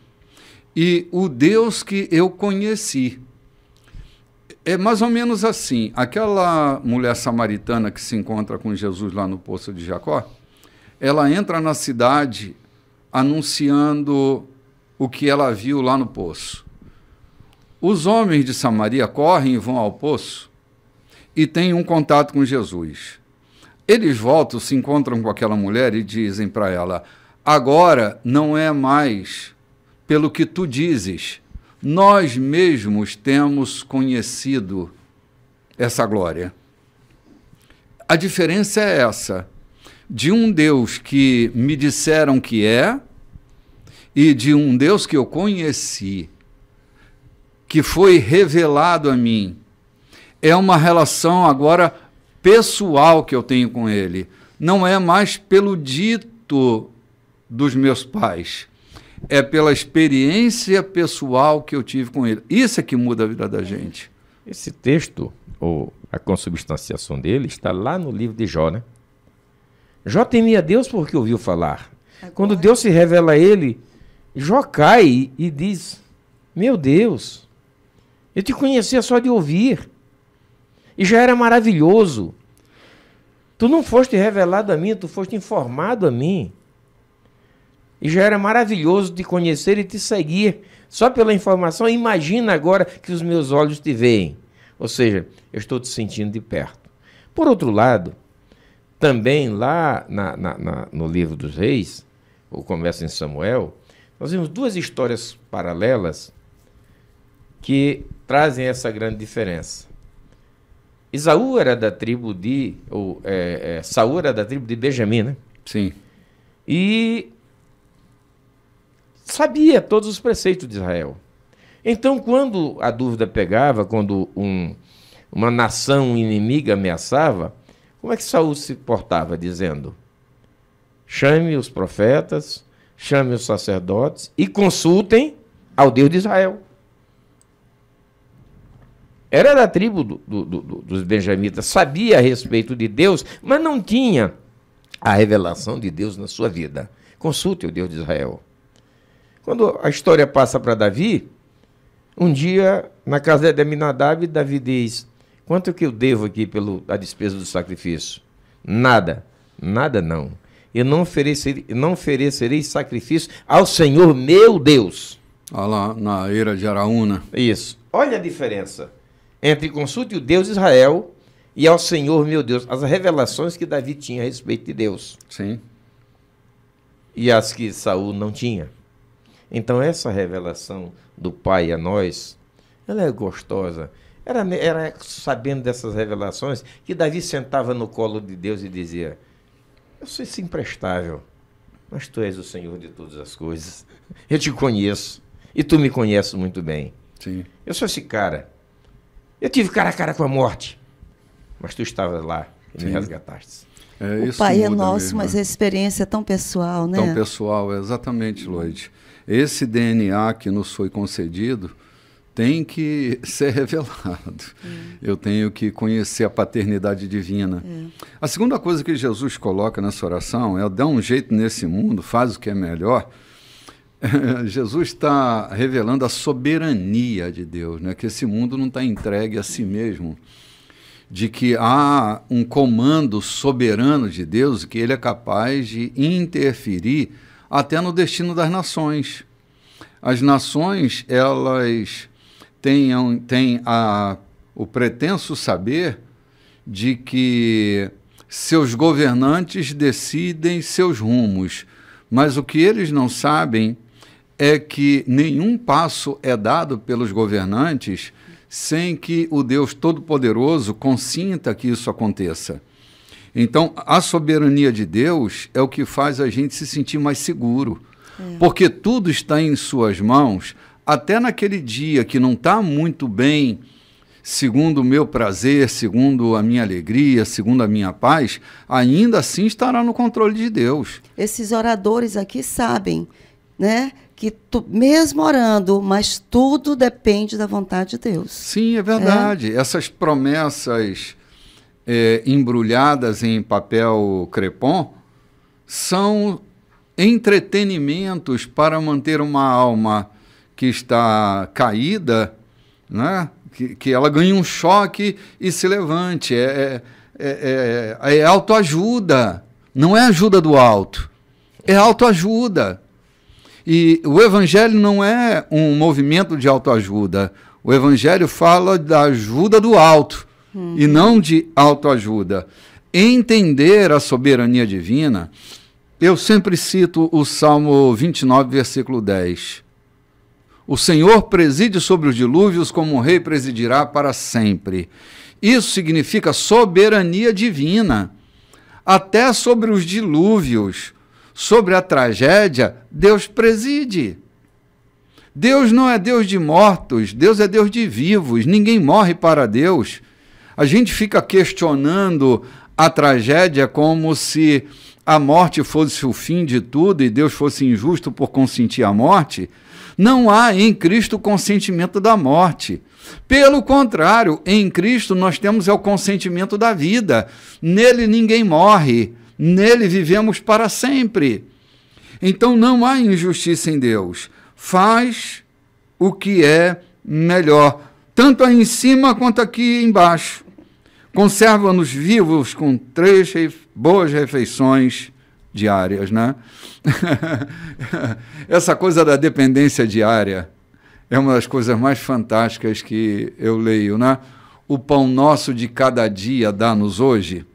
e o Deus que eu conheci. É mais ou menos assim. Aquela mulher samaritana que se encontra com Jesus lá no Poço de Jacó, ela entra na cidade anunciando o que ela viu lá no poço. Os homens de Samaria correm e vão ao poço e têm um contato com Jesus. Eles voltam, se encontram com aquela mulher e dizem para ela, agora não é mais pelo que tu dizes, nós mesmos temos conhecido essa glória. A diferença é essa, de um Deus que me disseram que é, e de um Deus que eu conheci, que foi revelado a mim. É uma relação agora pessoal que eu tenho com ele. Não é mais pelo dito dos meus pais. É pela experiência pessoal que eu tive com ele. Isso é que muda a vida da gente. Esse texto, ou a consubstanciação dele, está lá no livro de Jó, né? Jó temia Deus porque ouviu falar. Agora, quando Deus se revela a ele, Jó cai e diz, meu Deus, eu te conhecia só de ouvir. E já era maravilhoso. Tu não foste revelado a mim, tu foste informado a mim. E já era maravilhoso te conhecer e te seguir. Só pela informação, imagina agora que os meus olhos te veem. Ou seja, eu estou te sentindo de perto. Por outro lado, também lá no livro dos Reis, ou começa em Samuel, nós vemos duas histórias paralelas que trazem essa grande diferença. Esaú era da tribo de... Saul era da tribo de Benjamim, né? Sim. E sabia todos os preceitos de Israel. Então, quando a dúvida pegava, quando uma nação inimiga ameaçava, como é que Saul se portava? Dizendo, chame os profetas, chame os sacerdotes e consultem ao Deus de Israel. Era da tribo dos benjamitas, sabia a respeito de Deus, mas não tinha a revelação de Deus na sua vida. Consulte o Deus de Israel. Quando a história passa para Davi, um dia, na casa de Aminadab, Davi diz: quanto que eu devo aqui pela despesa do sacrifício? Nada, nada não. Eu não oferecerei sacrifício ao Senhor meu Deus. Olha lá, na era de Araúna. Isso. Olha a diferença entre consulte o Deus de Israel e ao Senhor meu Deus. As revelações que Davi tinha a respeito de Deus. Sim. E as que Saul não tinha. Então essa revelação do Pai a nós, ela é gostosa. Era sabendo dessas revelações que Davi sentava no colo de Deus e dizia: eu sou esse imprestável, mas tu és o Senhor de todas as coisas. Eu te conheço e tu me conheces muito bem. Sim. Eu sou esse cara. Eu tive cara a cara com a morte, mas tu estavas lá e me resgataste. O Pai é nosso, mesmo, mas a experiência é tão pessoal, né? Tão pessoal, exatamente, Lloyd. Esse DNA que nos foi concedido tem que ser revelado. Eu tenho que conhecer a paternidade divina. A segunda coisa que Jesus coloca nessa oração é: dá um jeito nesse mundo, faz o que é melhor. Jesus está revelando a soberania de Deus, né? Que esse mundo não está entregue a si mesmo, de que há um comando soberano de Deus, que ele é capaz de interferir até no destino das nações. As nações, elas têm o pretenso saber de que seus governantes decidem seus rumos, mas o que eles não sabem é que nenhum passo é dado pelos governantes sem que o Deus Todo-Poderoso consinta que isso aconteça. Então, a soberania de Deus é o que faz a gente se sentir mais seguro, porque tudo está em suas mãos, até naquele dia que não está muito bem, segundo o meu prazer, segundo a minha alegria, segundo a minha paz, ainda assim estará no controle de Deus. Esses oradores aqui sabem, né, que mesmo orando, mas tudo depende da vontade de Deus. Sim, é verdade. Essas promessas embrulhadas em papel crepom são entretenimentos para manter uma alma que está caída, né? Que ela ganhe um choque e se levante. É autoajuda, não é ajuda do alto, é autoajuda. E o Evangelho não é um movimento de autoajuda, o Evangelho fala da ajuda do alto e não de autoajuda. Entender a soberania divina, eu sempre cito o Salmo 29, versículo 10. O Senhor preside sobre os dilúvios como um rei presidirá para sempre. Isso significa soberania divina. Até sobre os dilúvios, sobre a tragédia, Deus preside. Deus não é Deus de mortos, Deus é Deus de vivos. Ninguém morre para Deus. A gente fica questionando a tragédia como se a morte fosse o fim de tudo e Deus fosse injusto por consentir a morte. Não há em Cristo consentimento da morte. Pelo contrário, em Cristo nós temos o consentimento da vida. Nele ninguém morre, nele vivemos para sempre. Então não há injustiça em Deus. Faz o que é melhor, tanto aí em cima quanto aqui embaixo. Conserva-nos vivos com 3 boas refeições diárias, né? Essa coisa da dependência diária é uma das coisas mais fantásticas que eu leio, né? O pão nosso de cada dia dá-nos hoje.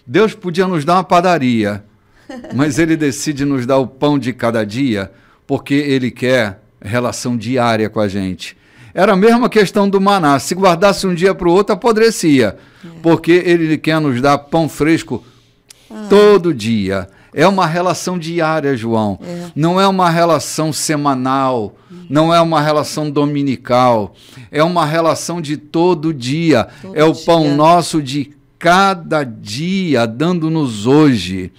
Deus podia nos dar uma padaria, mas ele decide nos dar o pão de cada dia porque ele quer relação diária com a gente. Era a mesma questão do maná. Se guardasse um dia para o outro, apodrecia. Porque ele quer nos dar pão fresco todo dia. É uma relação diária, João. Não é uma relação semanal. Não é uma relação dominical. É uma relação de todo dia. É o pão nosso de cada dia, dando-nos hoje.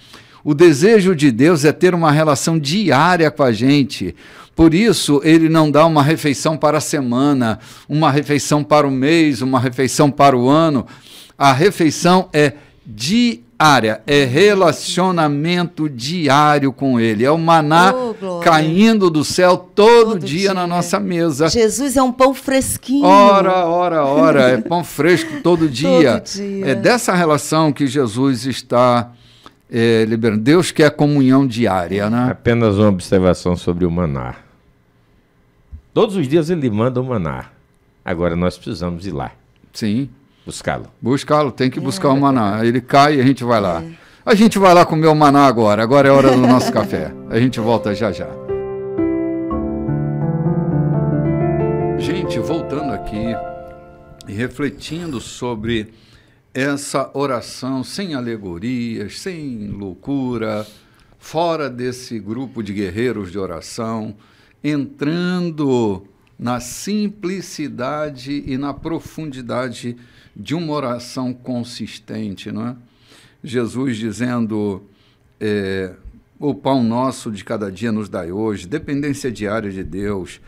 O desejo de Deus é ter uma relação diária com a gente, Por isso, ele não dá uma refeição para a semana, uma refeição para o mês, uma refeição para o ano. A refeição é diária, é relacionamento diário com ele. É o maná caindo do céu todo dia na nossa mesa. Jesus é um pão fresquinho. Ora, é pão fresco todo dia. Todo dia. É dessa relação que Jesus está liberando. Deus quer comunhão diária, né? Apenas uma observação sobre o maná. Todos os dias ele manda o maná. Agora nós precisamos ir lá. Sim. Buscá-lo. Tem que buscar o maná. Ele cai e a gente vai lá. A gente vai lá comer o maná agora. Agora é hora do nosso café. A gente volta já já. Gente, voltando aqui e refletindo sobre essa oração sem alegorias, sem loucura, fora desse grupo de guerreiros de oração, entrando na simplicidade e na profundidade de uma oração consistente, não é? Jesus dizendo, o pão nosso de cada dia nos dai hoje, dependência diária de Deus,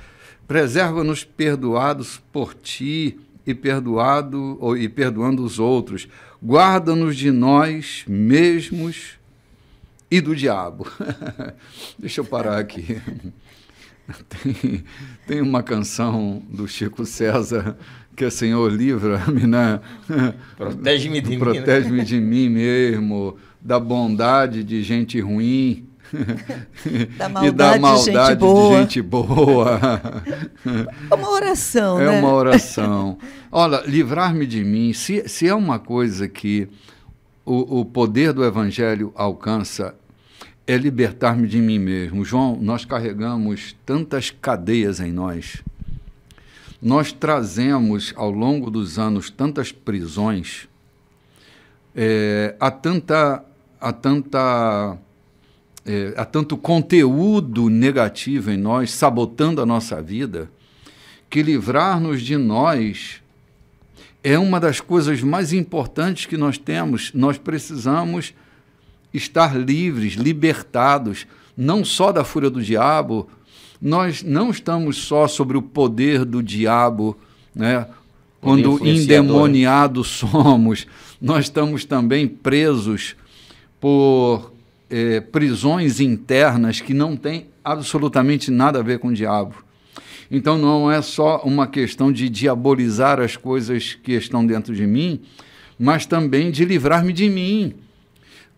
preserva-nos perdoados por ti e perdoando os outros, guarda-nos de nós mesmos e do diabo. Deixa eu parar aqui. Tem uma canção do Chico César que é Senhor, livra-me, né? Protege-me de mim. Protege-me de mim mesmo, da bondade de gente ruim e da maldade de gente boa. É uma oração, né? É uma oração. Olha, livrar-me de mim, se é uma coisa que o poder do Evangelho alcança, é libertar-me de mim mesmo. João, nós carregamos tantas cadeias em nós, nós trazemos ao longo dos anos tantas prisões, há tanto conteúdo negativo em nós, sabotando a nossa vida, que livrar-nos de nós é uma das coisas mais importantes que nós temos. Nós precisamos estar livres, libertados, não só da fúria do diabo. Nós não estamos só sobre o poder do diabo, né? Quando endemoniados somos, nós estamos também presos por prisões internas que não têm absolutamente nada a ver com o diabo. Então não é só uma questão de diabolizar as coisas que estão dentro de mim, mas também de livrar-me de mim.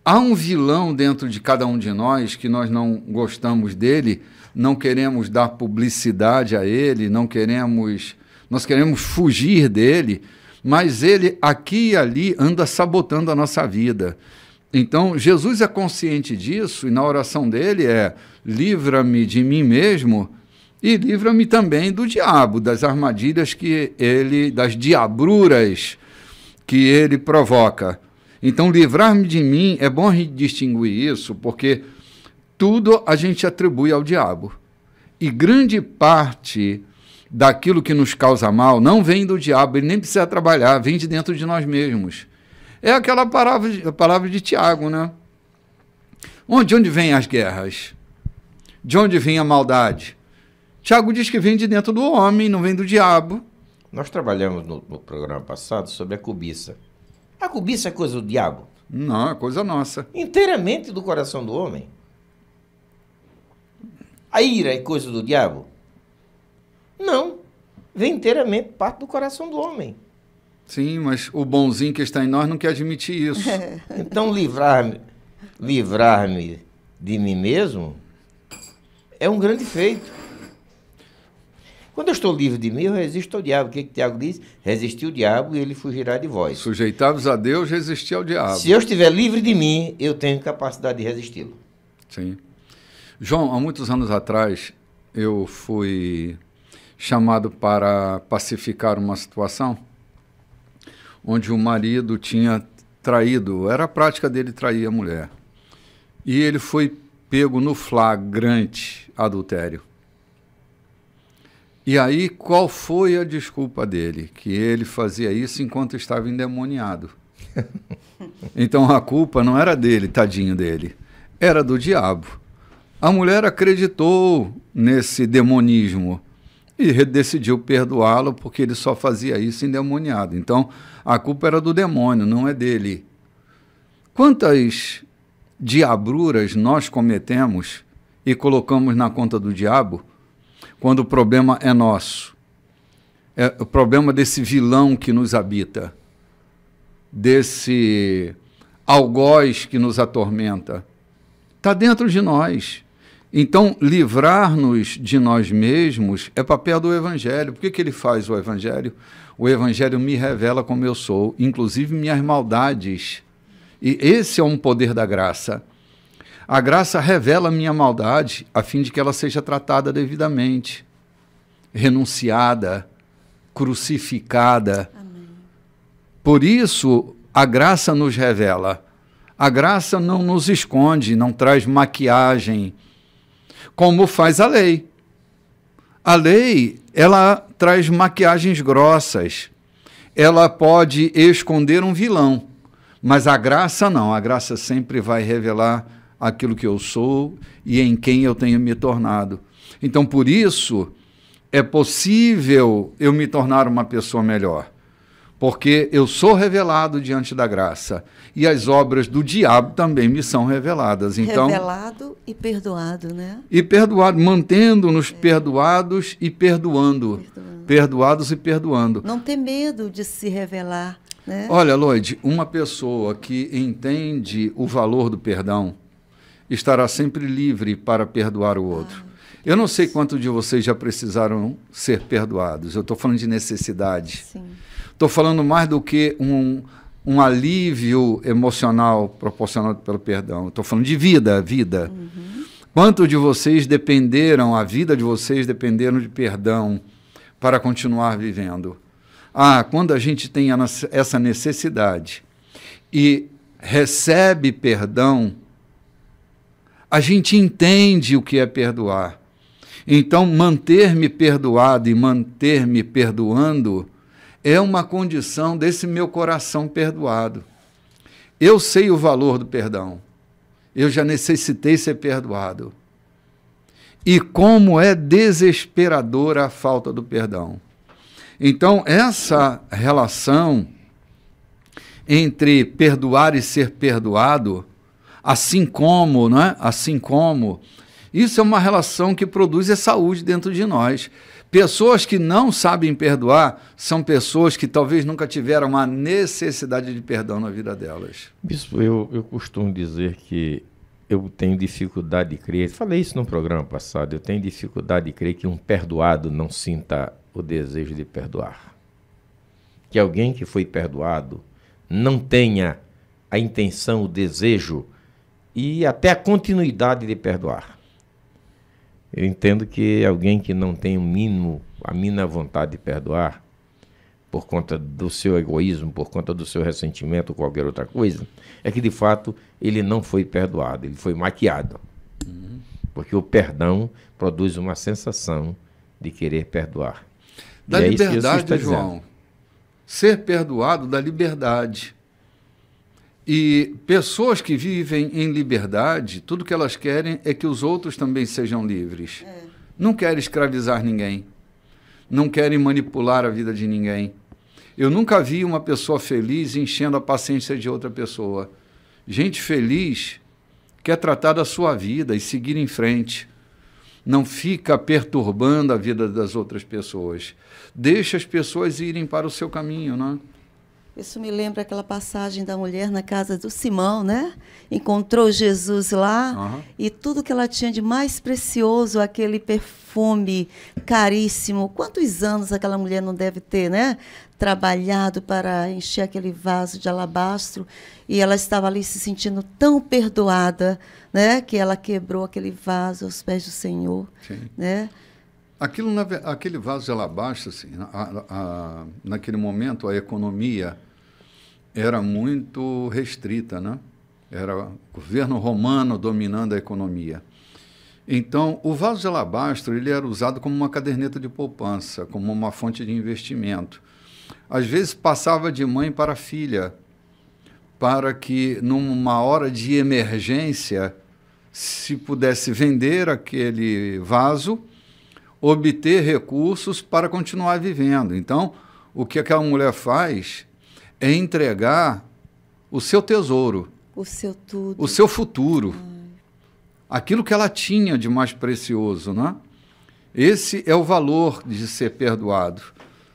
Há um vilão dentro de cada um de nós que nós não gostamos dele, não queremos dar publicidade a ele, nós queremos fugir dele, mas ele aqui e ali anda sabotando a nossa vida. Então, Jesus é consciente disso, e na oração dele livra-me de mim mesmo e livra-me também do diabo, das armadilhas das diabruras que ele provoca. Então, livrar-me de mim, é bom distinguir isso, porque tudo a gente atribui ao diabo. E grande parte daquilo que nos causa mal não vem do diabo, ele nem precisa trabalhar, vem de dentro de nós mesmos. É aquela palavra de Tiago, né? De onde vêm as guerras? De onde vem a maldade? Tiago diz que vem de dentro do homem, não vem do diabo. Nós trabalhamos no programa passado sobre a cobiça. A cobiça é coisa do diabo? Não, é coisa nossa. Inteiramente do coração do homem. A ira é coisa do diabo? Não. Vem inteiramente parte do coração do homem. Sim, mas o bonzinho que está em nós não quer admitir isso. Então, livrar-me de mim mesmo é um grande feito. Quando eu estou livre de mim, eu resisto ao diabo. O que Tiago diz? Resistir o diabo e ele fugirá de vós. Sujeitai-vos a Deus, resistir ao diabo. Se eu estiver livre de mim, eu tenho capacidade de resisti-lo. Sim. João, há muitos anos atrás, eu fui chamado para pacificar uma situação onde o marido tinha traído, era a prática dele trair a mulher. E ele foi pego no flagrante adultério. E aí, qual foi a desculpa dele? Que ele fazia isso enquanto estava endemoniado. Então, a culpa não era dele, tadinho dele, era do diabo. A mulher acreditou nesse demonismo e decidiu perdoá-lo porque ele só fazia isso endemoniado. Então, a culpa era do demônio, não é dele. Quantas diabruras nós cometemos e colocamos na conta do diabo quando o problema é nosso? É o problema desse vilão que nos habita, desse algoz que nos atormenta. Está dentro de nós. Então, livrar-nos de nós mesmos é papel do Evangelho. Por que ele faz o Evangelho? O Evangelho me revela como eu sou, inclusive minhas maldades. E esse é um poder da graça. A graça revela a minha maldade a fim de que ela seja tratada devidamente, renunciada, crucificada. Amém. Por isso, a graça nos revela. A graça não nos esconde, não traz maquiagem, como faz a lei. A lei, ela traz maquiagens grossas. Ela pode esconder um vilão, mas a graça não. A graça sempre vai revelar aquilo que eu sou e em quem eu tenho me tornado. Então, por isso, é possível eu me tornar uma pessoa melhor, porque eu sou revelado diante da graça. E as obras do diabo também me são reveladas. Então, revelado e perdoado, né? E perdoado, mantendo-nos perdoados e perdoando. Perdoados e perdoando. Não ter medo de se revelar, né? Olha, Lloyd, uma pessoa que entende o valor do perdão estará sempre livre para perdoar o outro. Eu não sei quantos de vocês já precisaram ser perdoados. Eu estou falando de necessidade. Estou falando mais do que um alívio emocional proporcionado pelo perdão. Estou falando de vida. Uhum. Quantos de vocês a vida de vocês dependeram de perdão para continuar vivendo? Quando a gente tem essa necessidade e recebe perdão, a gente entende o que é perdoar. Então, manter-me perdoado e manter-me perdoando é uma condição desse meu coração perdoado. Eu sei o valor do perdão. Eu já necessitei ser perdoado. E como é desesperadora a falta do perdão. Então, essa relação entre perdoar e ser perdoado, assim como, isso é uma relação que produz a saúde dentro de nós. Pessoas que não sabem perdoar são pessoas que talvez nunca tiveram uma necessidade de perdão na vida delas. Bispo, eu costumo dizer que eu tenho dificuldade de crer, falei isso no programa passado, eu tenho dificuldade de crer que um perdoado não sinta o desejo de perdoar. Que alguém que foi perdoado não tenha a intenção, o desejo e até a continuidade de perdoar. Eu entendo que alguém que não tem a mínima vontade de perdoar, por conta do seu egoísmo, por conta do seu ressentimento ou qualquer outra coisa, é que de fato ele não foi perdoado, ele foi maquiado. Uhum. Porque o perdão produz uma sensação de querer perdoar. Da liberdade, João. Ser perdoado dá liberdade. E pessoas que vivem em liberdade, tudo que elas querem é que os outros também sejam livres. Não querem escravizar ninguém. Não querem manipular a vida de ninguém. Eu nunca vi uma pessoa feliz enchendo a paciência de outra pessoa. Gente feliz quer tratar da sua vida e seguir em frente. Não fica perturbando a vida das outras pessoas. Deixa as pessoas irem para o seu caminho, não é? Isso me lembra aquela passagem da mulher na casa do Simão, né? Encontrou Jesus lá e tudo que ela tinha de mais precioso, aquele perfume caríssimo. Quantos anos aquela mulher não deve ter, né? Trabalhado para encher aquele vaso de alabastro e ela estava ali se sentindo tão perdoada, né? Que ela quebrou aquele vaso aos pés do Senhor, né? Aquele vaso de alabastro, assim, naquele momento, a economia era muito restrita, né? Era o governo romano dominando a economia. Então, o vaso de alabastro ele era usado como uma caderneta de poupança, como uma fonte de investimento. Às vezes, passava de mãe para filha, para que, numa hora de emergência, se pudesse vender aquele vaso, obter recursos para continuar vivendo. Então, o que aquela mulher faz é entregar o seu tesouro, O seu tudo. o seu futuro, aquilo que ela tinha de mais precioso, né? Esse é o valor de ser perdoado.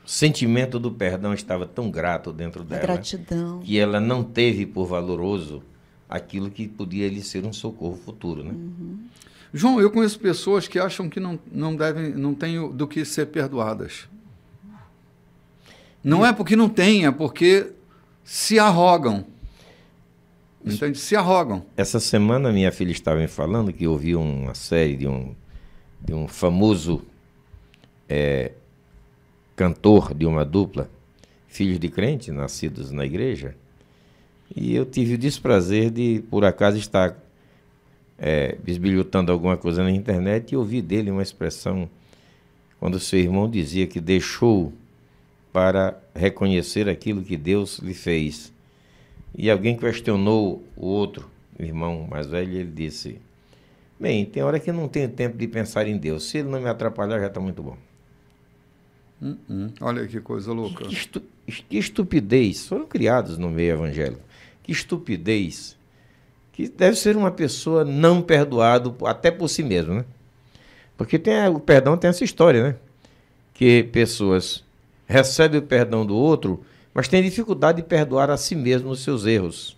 O sentimento do perdão estava tão grato dentro A dela gratidão. que ela não teve por valoroso aquilo que podia lhe ser um socorro futuro, né? João, eu conheço pessoas que acham que não têm do que ser perdoadas. Não é porque não tem, é porque se arrogam. Entende? Se arrogam. Essa semana minha filha estava me falando que ouviu uma série de um famoso cantor de uma dupla, filhos de crente, nascidos na igreja, e eu tive o desprazer de, por acaso, estar bisbilhotando alguma coisa na internet e ouvi dele uma expressão quando seu irmão dizia que deixou para reconhecer aquilo que Deus lhe fez. E alguém questionou o outro, o irmão mais velho, e ele disse: bem, tem hora que eu não tenho tempo de pensar em Deus. Se ele não me atrapalhar, já está muito bom. Olha que coisa louca. Que estupidez. Foram criados no meio evangélico. Que estupidez. Que deve ser uma pessoa não perdoado até por si mesmo, né? Porque o perdão tem essa história, né? Que pessoas recebem o perdão do outro, mas têm dificuldade de perdoar a si mesmo os seus erros.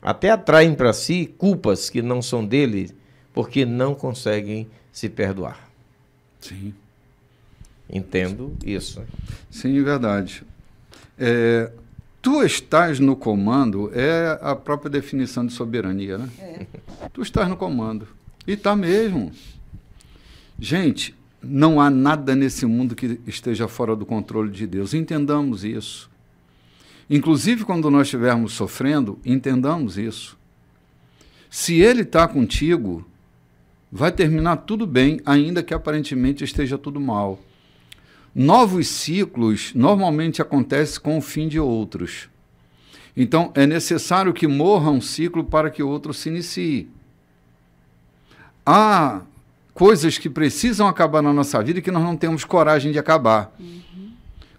Até atraem para si culpas que não são dele, porque não conseguem se perdoar. Sim. Entendo isso. Sim, verdade. Tu estás no comando é a própria definição de soberania, né? Tu estás no comando. E está mesmo. Gente, não há nada nesse mundo que esteja fora do controle de Deus. Entendamos isso. Inclusive, quando nós estivermos sofrendo, entendamos isso. Se Ele está contigo, vai terminar tudo bem, ainda que aparentemente esteja tudo mal. Novos ciclos normalmente acontecem com o fim de outros. Então, é necessário que morra um ciclo para que outro se inicie. Há coisas que precisam acabar na nossa vida e que nós não temos coragem de acabar.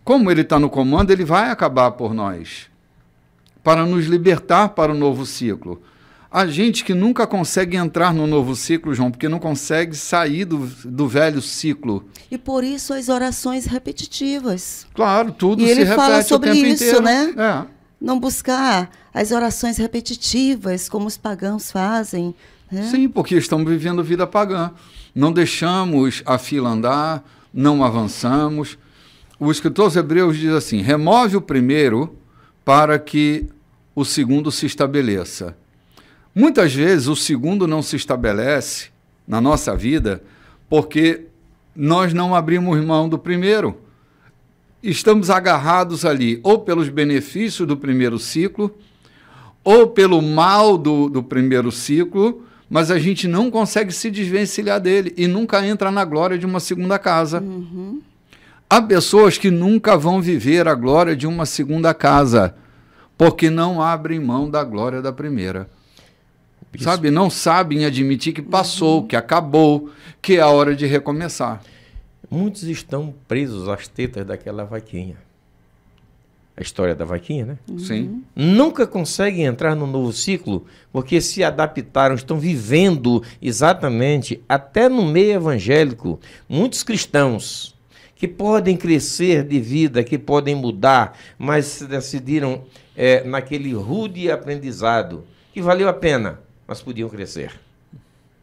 Como Ele está no comando, Ele vai acabar por nós, para nos libertar para o novo ciclo. A gente que nunca consegue entrar no novo ciclo, João, porque não consegue sair do velho ciclo. E por isso as orações repetitivas. Claro, tudo e se ele repete fala sobre o tempo isso, inteiro. né? Não buscar as orações repetitivas, como os pagãos fazem. Né? Sim, porque estamos vivendo vida pagã. Não deixamos a fila andar, não avançamos. O escritor aos Hebreus diz assim: remove o primeiro para que o segundo se estabeleça. Muitas vezes o segundo não se estabelece na nossa vida porque nós não abrimos mão do primeiro. Estamos agarrados ali ou pelos benefícios do primeiro ciclo ou pelo mal do primeiro ciclo, mas a gente não consegue se desvencilhar dele e nunca entra na glória de uma segunda casa. Há pessoas que nunca vão viver a glória de uma segunda casa porque não abrem mão da glória da primeira. Isso. Sabe, não sabem admitir que passou, que acabou, que é a hora de recomeçar. Muitos estão presos às tetas daquela vaquinha. A história da vaquinha, né? Sim. Nunca conseguem entrar no novo ciclo porque se adaptaram, estão vivendo exatamente, até no meio evangélico, muitos cristãos que podem crescer de vida, que podem mudar, mas se decidiram naquele rude aprendizado, que valeu a pena, mas podiam crescer.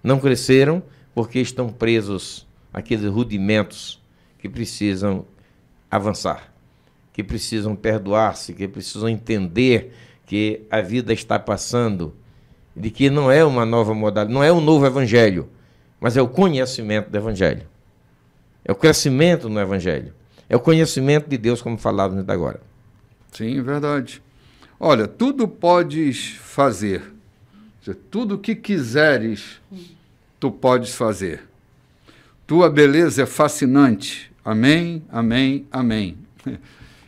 Não cresceram porque estão presos àqueles rudimentos que precisam avançar, que precisam perdoar-se, que precisam entender que a vida está passando, de que não é uma nova modalidade, não é um novo evangelho, mas é o conhecimento do evangelho. É o crescimento no evangelho. É o conhecimento de Deus, como falávamos agora. Sim, verdade. Olha, tudo podes fazer. Tudo o que quiseres, tu podes fazer. Tua beleza é fascinante. Amém, amém, amém.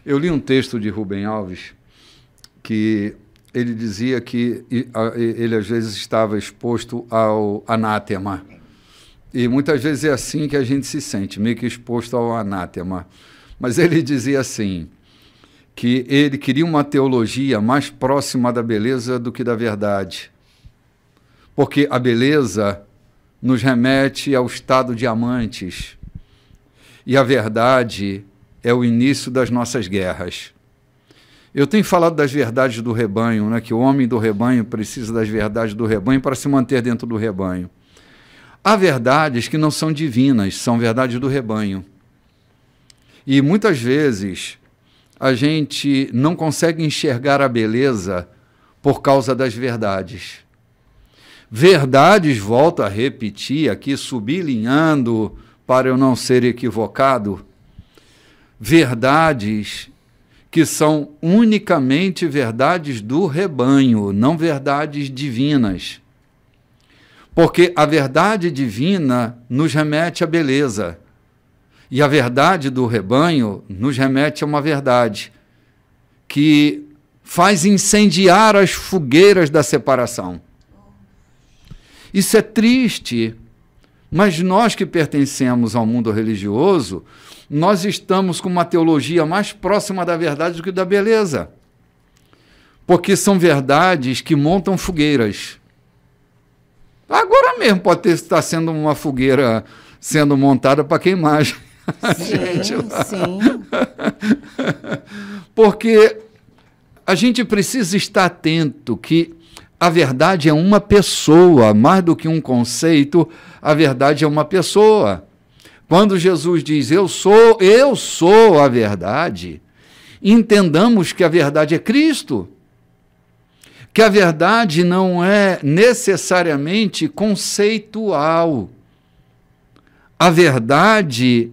Eu li um texto de Rubem Alves que ele dizia que ele às vezes estava exposto ao anátema. E muitas vezes é assim que a gente se sente, meio que exposto ao anátema. Mas ele dizia assim, que ele queria uma teologia mais próxima da beleza do que da verdade. Porque a beleza nos remete ao estado de amantes. E a verdade é o início das nossas guerras. Eu tenho falado das verdades do rebanho, né, que o homem do rebanho precisa das verdades do rebanho para se manter dentro do rebanho. Há verdades que não são divinas, são verdades do rebanho. E muitas vezes a gente não consegue enxergar a beleza por causa das verdades. Verdades, volto a repetir aqui, sublinhando para eu não ser equivocado, verdades que são unicamente verdades do rebanho, não verdades divinas. Porque a verdade divina nos remete à beleza, e a verdade do rebanho nos remete a uma verdade que faz incendiar as fogueiras da separação. Isso é triste, mas nós que pertencemos ao mundo religioso, nós estamos com uma teologia mais próxima da verdade do que da beleza. Porque são verdades que montam fogueiras. Agora mesmo pode estar sendo uma fogueira sendo montada para queimar. Sim, sim. Porque a gente precisa estar atento que a verdade é uma pessoa, mais do que um conceito, a verdade é uma pessoa. Quando Jesus diz, eu sou a verdade, entendamos que a verdade é Cristo, que a verdade não é necessariamente conceitual. A verdade,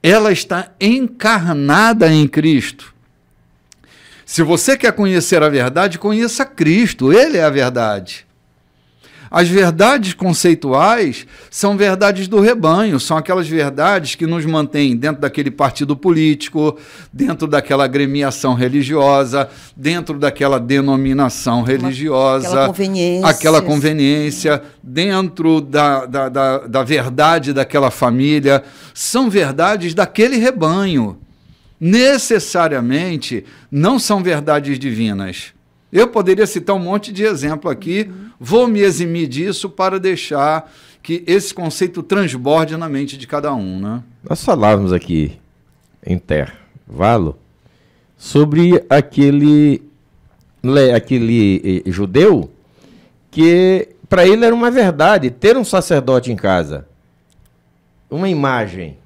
ela está encarnada em Cristo. Se você quer conhecer a verdade, conheça Cristo, Ele é a verdade. As verdades conceituais são verdades do rebanho, são aquelas verdades que nos mantêm dentro daquele partido político, dentro daquela agremiação religiosa, dentro daquela denominação religiosa, aquela conveniência, dentro da verdade daquela família. São verdades daquele rebanho. Necessariamente não são verdades divinas. Eu poderia citar um monte de exemplo aqui, vou me eximir disso para deixar que esse conceito transborde na mente de cada um, né? Nós falávamos aqui, em intervalo, sobre aquele judeu que para ele era uma verdade ter um sacerdote em casa, uma imagem,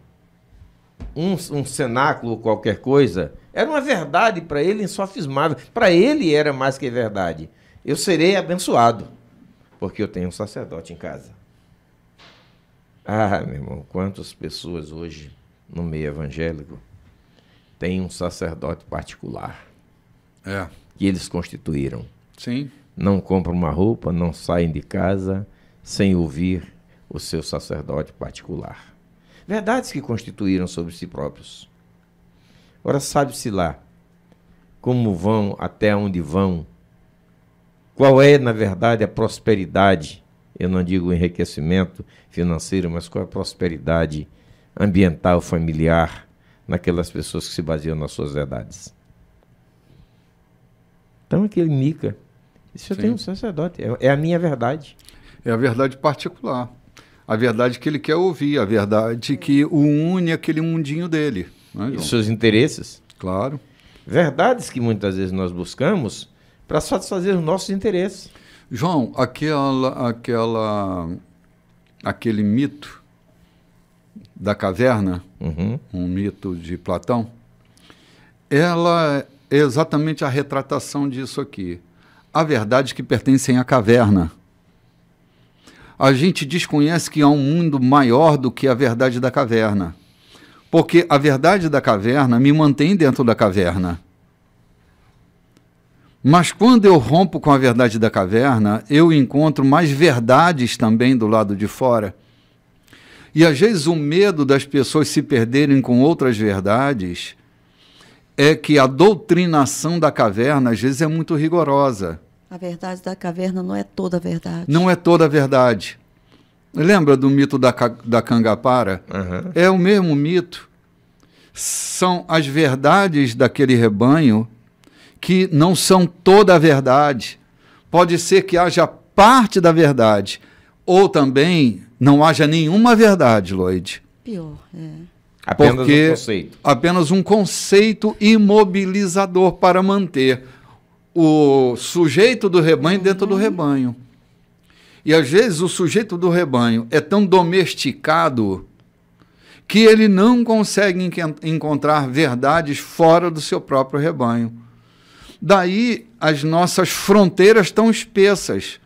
um cenáculo ou qualquer coisa, era uma verdade para ele insofismável. Para ele era mais que verdade. Eu serei abençoado, porque eu tenho um sacerdote em casa. Ah, meu irmão, quantas pessoas hoje, no meio evangélico, têm um sacerdote particular. Que eles constituíram. Sim. Não compram uma roupa, não saem de casa sem ouvir o seu sacerdote particular. Verdades que constituíram sobre si próprios. Ora, sabe-se lá como vão, até onde vão, qual é, na verdade, a prosperidade, eu não digo enriquecimento financeiro, mas qual é a prosperidade ambiental, familiar, naquelas pessoas que se baseiam nas suas verdades. Então, aquele Mica, isso eu tenho um sacerdote, é a minha verdade. É a verdade particular. A verdade que ele quer ouvir, a verdade que o une aquele mundinho dele. Né, e os seus interesses. Claro. Verdades que muitas vezes nós buscamos para satisfazer os nossos interesses. João, aquele mito da caverna, um mito de Platão, ela é exatamente a retratação disso aqui. A verdade que pertencem à caverna. A gente desconhece que há um mundo maior do que a verdade da caverna. Porque a verdade da caverna me mantém dentro da caverna. Mas quando eu rompo com a verdade da caverna, eu encontro mais verdades também do lado de fora. E às vezes o medo das pessoas se perderem com outras verdades é que a doutrinação da caverna, às vezes, é muito rigorosa. A verdade da caverna não é toda a verdade. Não é toda a verdade. Lembra do mito da Cangapara? Uhum. É o mesmo mito. São as verdades daquele rebanho que não são toda a verdade. Pode ser que haja parte da verdade, ou também não haja nenhuma verdade, Lloyd. Pior, Apenas um conceito. Apenas um conceito imobilizador para manter o sujeito do rebanho dentro do rebanho. E às vezes o sujeito do rebanho é tão domesticado que ele não consegue encontrar verdades fora do seu próprio rebanho. Daí as nossas fronteiras estão espessas.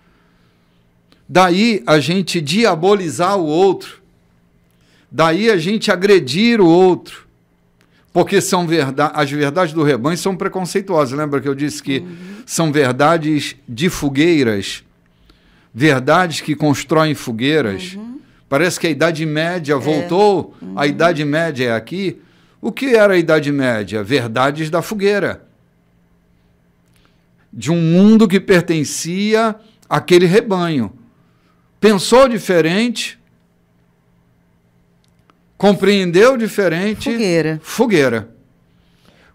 Daí a gente diabolizar o outro. Daí a gente agredir o outro. Porque as verdades do rebanho são preconceituosas. Lembra que eu disse que são verdades de fogueiras? Verdades que constroem fogueiras. Parece que a Idade Média voltou. A Idade Média é aqui. O que era a Idade Média? Verdades da fogueira. De um mundo que pertencia àquele rebanho. Pensou diferente, compreendeu diferente. Fogueira.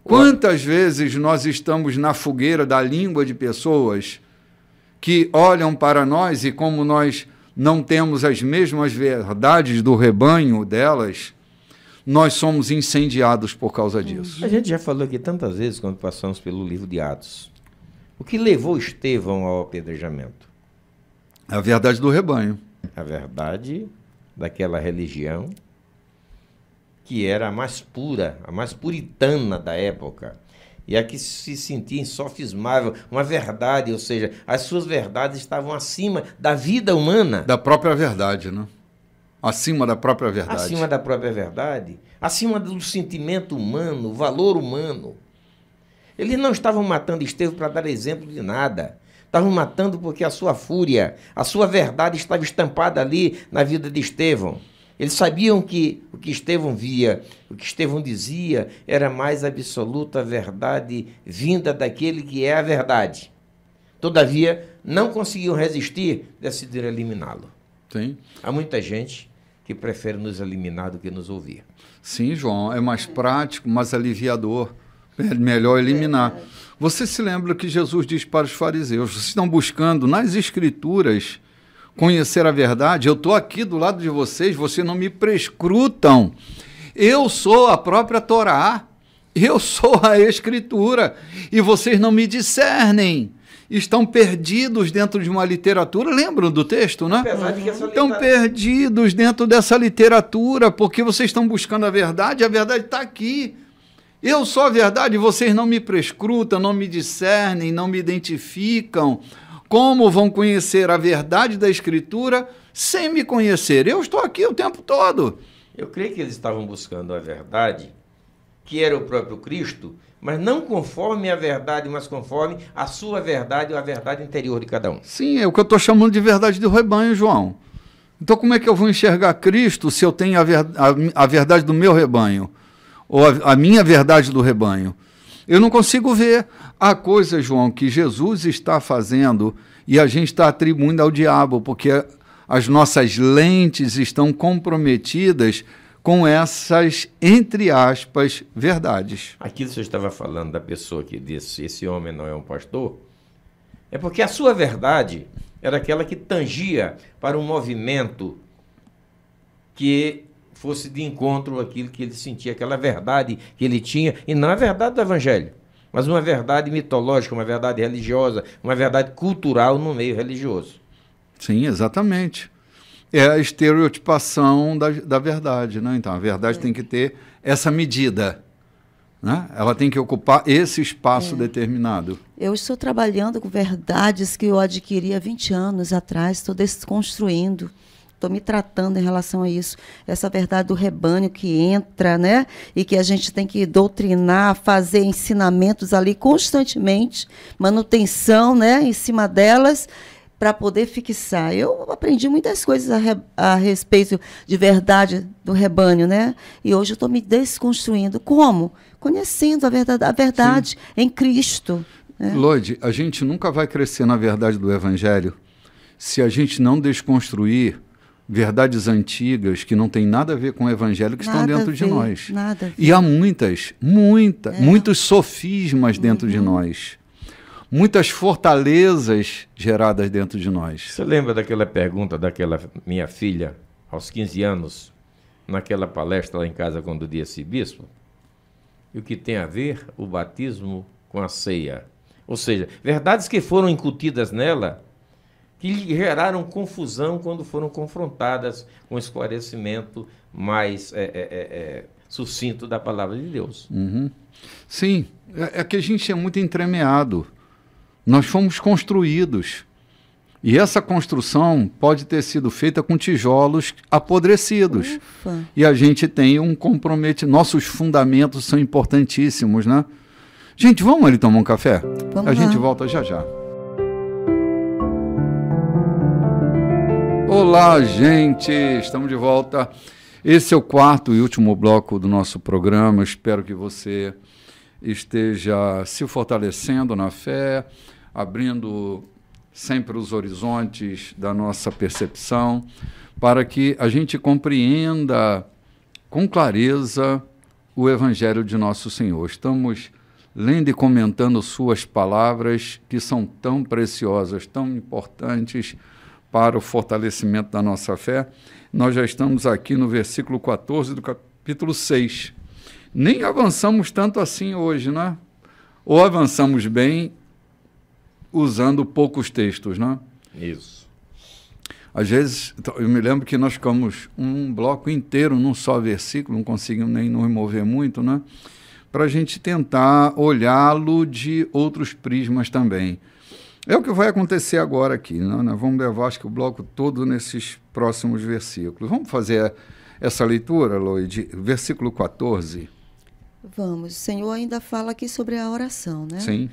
Quantas vezes nós estamos na fogueira da língua de pessoas que olham para nós e, como nós não temos as mesmas verdades do rebanho delas, nós somos incendiados por causa disso. A gente já falou aqui tantas vezes quando passamos pelo livro de Atos. O que levou Estevão ao apedrejamento? A verdade do rebanho. A verdade daquela religião que era a mais pura, a mais puritana da época. E a que se sentia insofismável, uma verdade, ou seja, as suas verdades estavam acima da vida humana. Da própria verdade, né? Acima da própria verdade. Acima da própria verdade, acima do sentimento humano, valor humano. Eles não estavam matando Estevão para dar exemplo de nada. Estavam matando porque a sua fúria, a sua verdade estava estampada ali na vida de Estevão. Eles sabiam que o que Estevão via, o que Estevão dizia, era mais absoluta verdade vinda daquele que é a verdade. Todavia, não conseguiam resistir, decidiram eliminá-lo. Sim. Há muita gente que prefere nos eliminar do que nos ouvir. Sim, João, é mais prático, mais aliviador. É melhor eliminar. Você se lembra que Jesus diz para os fariseus: vocês estão buscando nas Escrituras conhecer a verdade? Eu estou aqui do lado de vocês, vocês não me prescrutam. Eu sou a própria Torá, eu sou a Escritura, e vocês não me discernem. Estão perdidos dentro de uma literatura. Lembram do texto, né? Apesar de que essa estão perdidos dentro dessa literatura, porque vocês estão buscando a verdade está aqui. Eu sou a verdade, vocês não me prescrutam, não me discernem, não me identificam. Como vão conhecer a verdade da Escritura sem me conhecer? Eu estou aqui o tempo todo. Eu creio que eles estavam buscando a verdade, que era o próprio Cristo, mas não conforme a verdade, mas conforme a sua verdade ou a verdade interior de cada um. Sim, é o que eu estou chamando de verdade do rebanho, João. Então como é que eu vou enxergar Cristo se eu tenho a verdade do meu rebanho? Ou a minha verdade do rebanho? Eu não consigo ver. Há coisas, João, que Jesus está fazendo e a gente está atribuindo ao diabo, porque as nossas lentes estão comprometidas com essas, entre aspas, verdades. Aquilo que você estava falando da pessoa que disse esse homem não é um pastor, é porque a sua verdade era aquela que tangia para um movimento que fosse de encontro àquilo que ele sentia, aquela verdade que ele tinha, e não a verdade do Evangelho, mas uma verdade mitológica, uma verdade religiosa, uma verdade cultural no meio religioso. Sim, exatamente. É a estereotipação da verdade, né? Então, a verdade tem que ter essa medida, né? Ela tem que ocupar esse espaço determinado. Eu estou trabalhando com verdades que eu adquiri há 20 anos atrás, estou desconstruindo. Estou me tratando em relação a isso. Essa verdade do rebanho que entra, né? E que a gente tem que doutrinar, fazer ensinamentos ali constantemente, manutenção, né? Em cima delas, para poder fixar. Eu aprendi muitas coisas a respeito de verdade do rebanho, né? E hoje eu estou me desconstruindo. Como? Conhecendo a verdade em Cristo. Né? Lloyd, a gente nunca vai crescer na verdade do Evangelho se a gente não desconstruir verdades antigas que não têm nada a ver com o Evangelho que estão dentro de nós. Nada a ver. E há muitos sofismas dentro de nós. Muitas fortalezas geradas dentro de nós. Você lembra daquela pergunta daquela minha filha, aos 15 anos, naquela palestra lá em casa quando disse, bispo, e o que tem a ver o batismo com a ceia? Ou seja, verdades que foram incutidas nela, que geraram confusão quando foram confrontadas com o esclarecimento mais sucinto da palavra de Deus. Uhum. Sim, é que a gente é muito entremeado. Nós fomos construídos. E essa construção pode ter sido feita com tijolos apodrecidos. Ufa. E a gente tem um comprometimento. Nossos fundamentos são importantíssimos, né? Gente, vamos ali tomar um café? Vamos a lá. gente volta já já. Olá, gente! Estamos de volta. Esse é o quarto e último bloco do nosso programa. Espero que você esteja se fortalecendo na fé, abrindo sempre os horizontes da nossa percepção, para que a gente compreenda com clareza o Evangelho de nosso Senhor. Estamos lendo e comentando suas palavras, que são tão preciosas, tão importantes para o fortalecimento da nossa fé. Nós já estamos aqui no versículo 14 do capítulo 6. Nem avançamos tanto assim hoje, né? Ou avançamos bem usando poucos textos, né? Isso. Às vezes, eu me lembro que nós ficamos um bloco inteiro num só versículo, não conseguimos nem nos mover muito, né? Para a gente tentar olhá-lo de outros prismas também. É o que vai acontecer agora aqui, né? Nós vamos levar, acho que o bloco todo nesses próximos versículos. Vamos fazer essa leitura, Lloyd? Versículo 14. Vamos. O Senhor ainda fala aqui sobre a oração, né? Sim.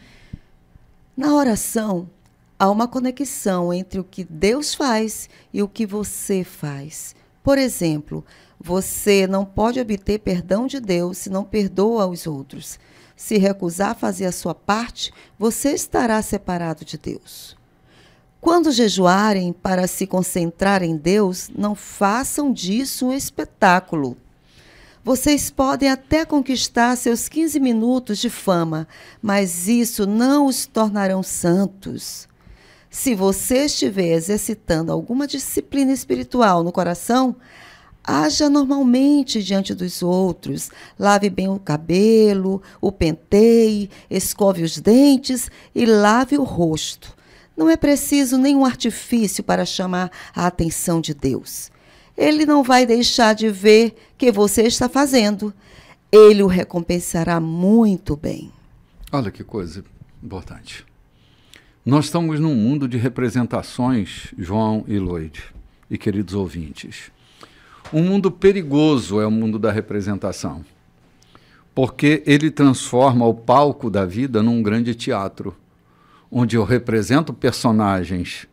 Na oração, há uma conexão entre o que Deus faz e o que você faz. Por exemplo, você não pode obter perdão de Deus se não perdoa os outros. Se recusar a fazer a sua parte, você estará separado de Deus. Quando jejuarem para se concentrar em Deus, não façam disso um espetáculo. Vocês podem até conquistar seus 15 minutos de fama, mas isso não os tornarão santos. Se você estiver exercitando alguma disciplina espiritual no coração, haja normalmente diante dos outros, lave bem o cabelo, o penteie, escove os dentes e lave o rosto. Não é preciso nenhum artifício para chamar a atenção de Deus. Ele não vai deixar de ver o que você está fazendo. Ele o recompensará muito bem. Olha que coisa importante. Nós estamos num mundo de representações, João e Lloyd, e queridos ouvintes. Um mundo perigoso é o mundo da representação, porque ele transforma o palco da vida num grande teatro, onde eu represento personagens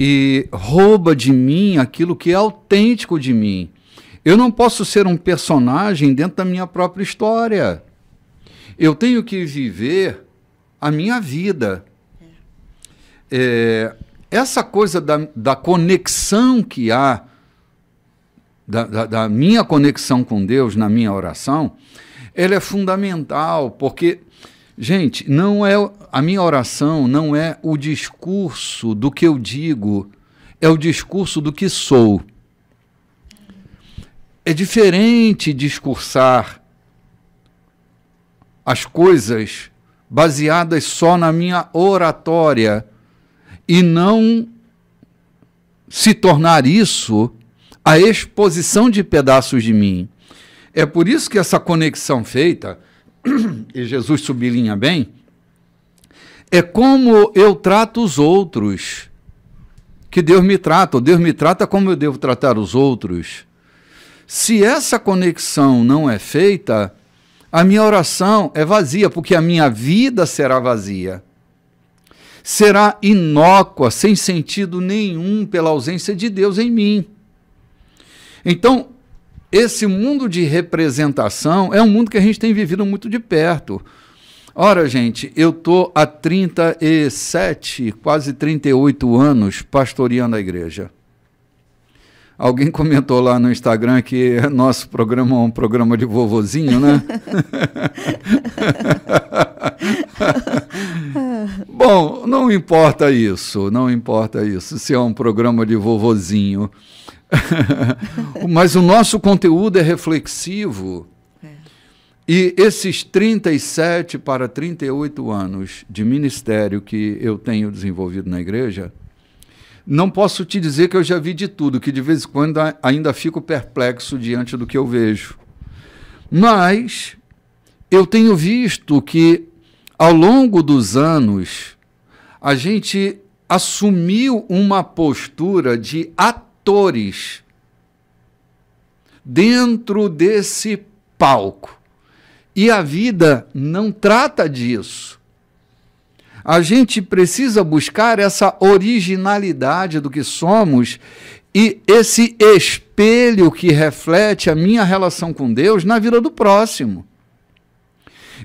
e rouba de mim aquilo que é autêntico de mim. Eu não posso ser um personagem dentro da minha própria história. Eu tenho que viver a minha vida. Essa coisa da conexão que há, da minha conexão com Deus na minha oração, ela é fundamental, porque, gente, a minha oração não é o discurso do que eu digo, é o discurso do que sou. É diferente discursar as coisas baseadas só na minha oratória e não se tornar isso a exposição de pedaços de mim. É por isso que essa conexão feita, e Jesus sublinha bem, é como eu trato os outros, que Deus me trata, ou Deus me trata como eu devo tratar os outros. Se essa conexão não é feita, a minha oração é vazia, porque a minha vida será vazia. será inócua, sem sentido nenhum, pela ausência de Deus em mim. Então, esse mundo de representação é um mundo que a gente tem vivido muito de perto. Ora, gente, eu estou há 37, quase 38 anos pastoreando a igreja. Alguém comentou lá no Instagram que nosso programa é um programa de vovozinho, né? Bom, não importa isso, se é um programa de vovozinho. Mas o nosso conteúdo é reflexivo. E esses 37 para 38 anos de ministério que eu tenho desenvolvido na igreja, não posso te dizer que eu já vi de tudo, que de vez em quando ainda fico perplexo diante do que eu vejo. Mas eu tenho visto que, ao longo dos anos, a gente assumiu uma postura de atores dentro desse palco. E a vida não trata disso. A gente precisa buscar essa originalidade do que somos e esse espelho que reflete a minha relação com Deus na vida do próximo.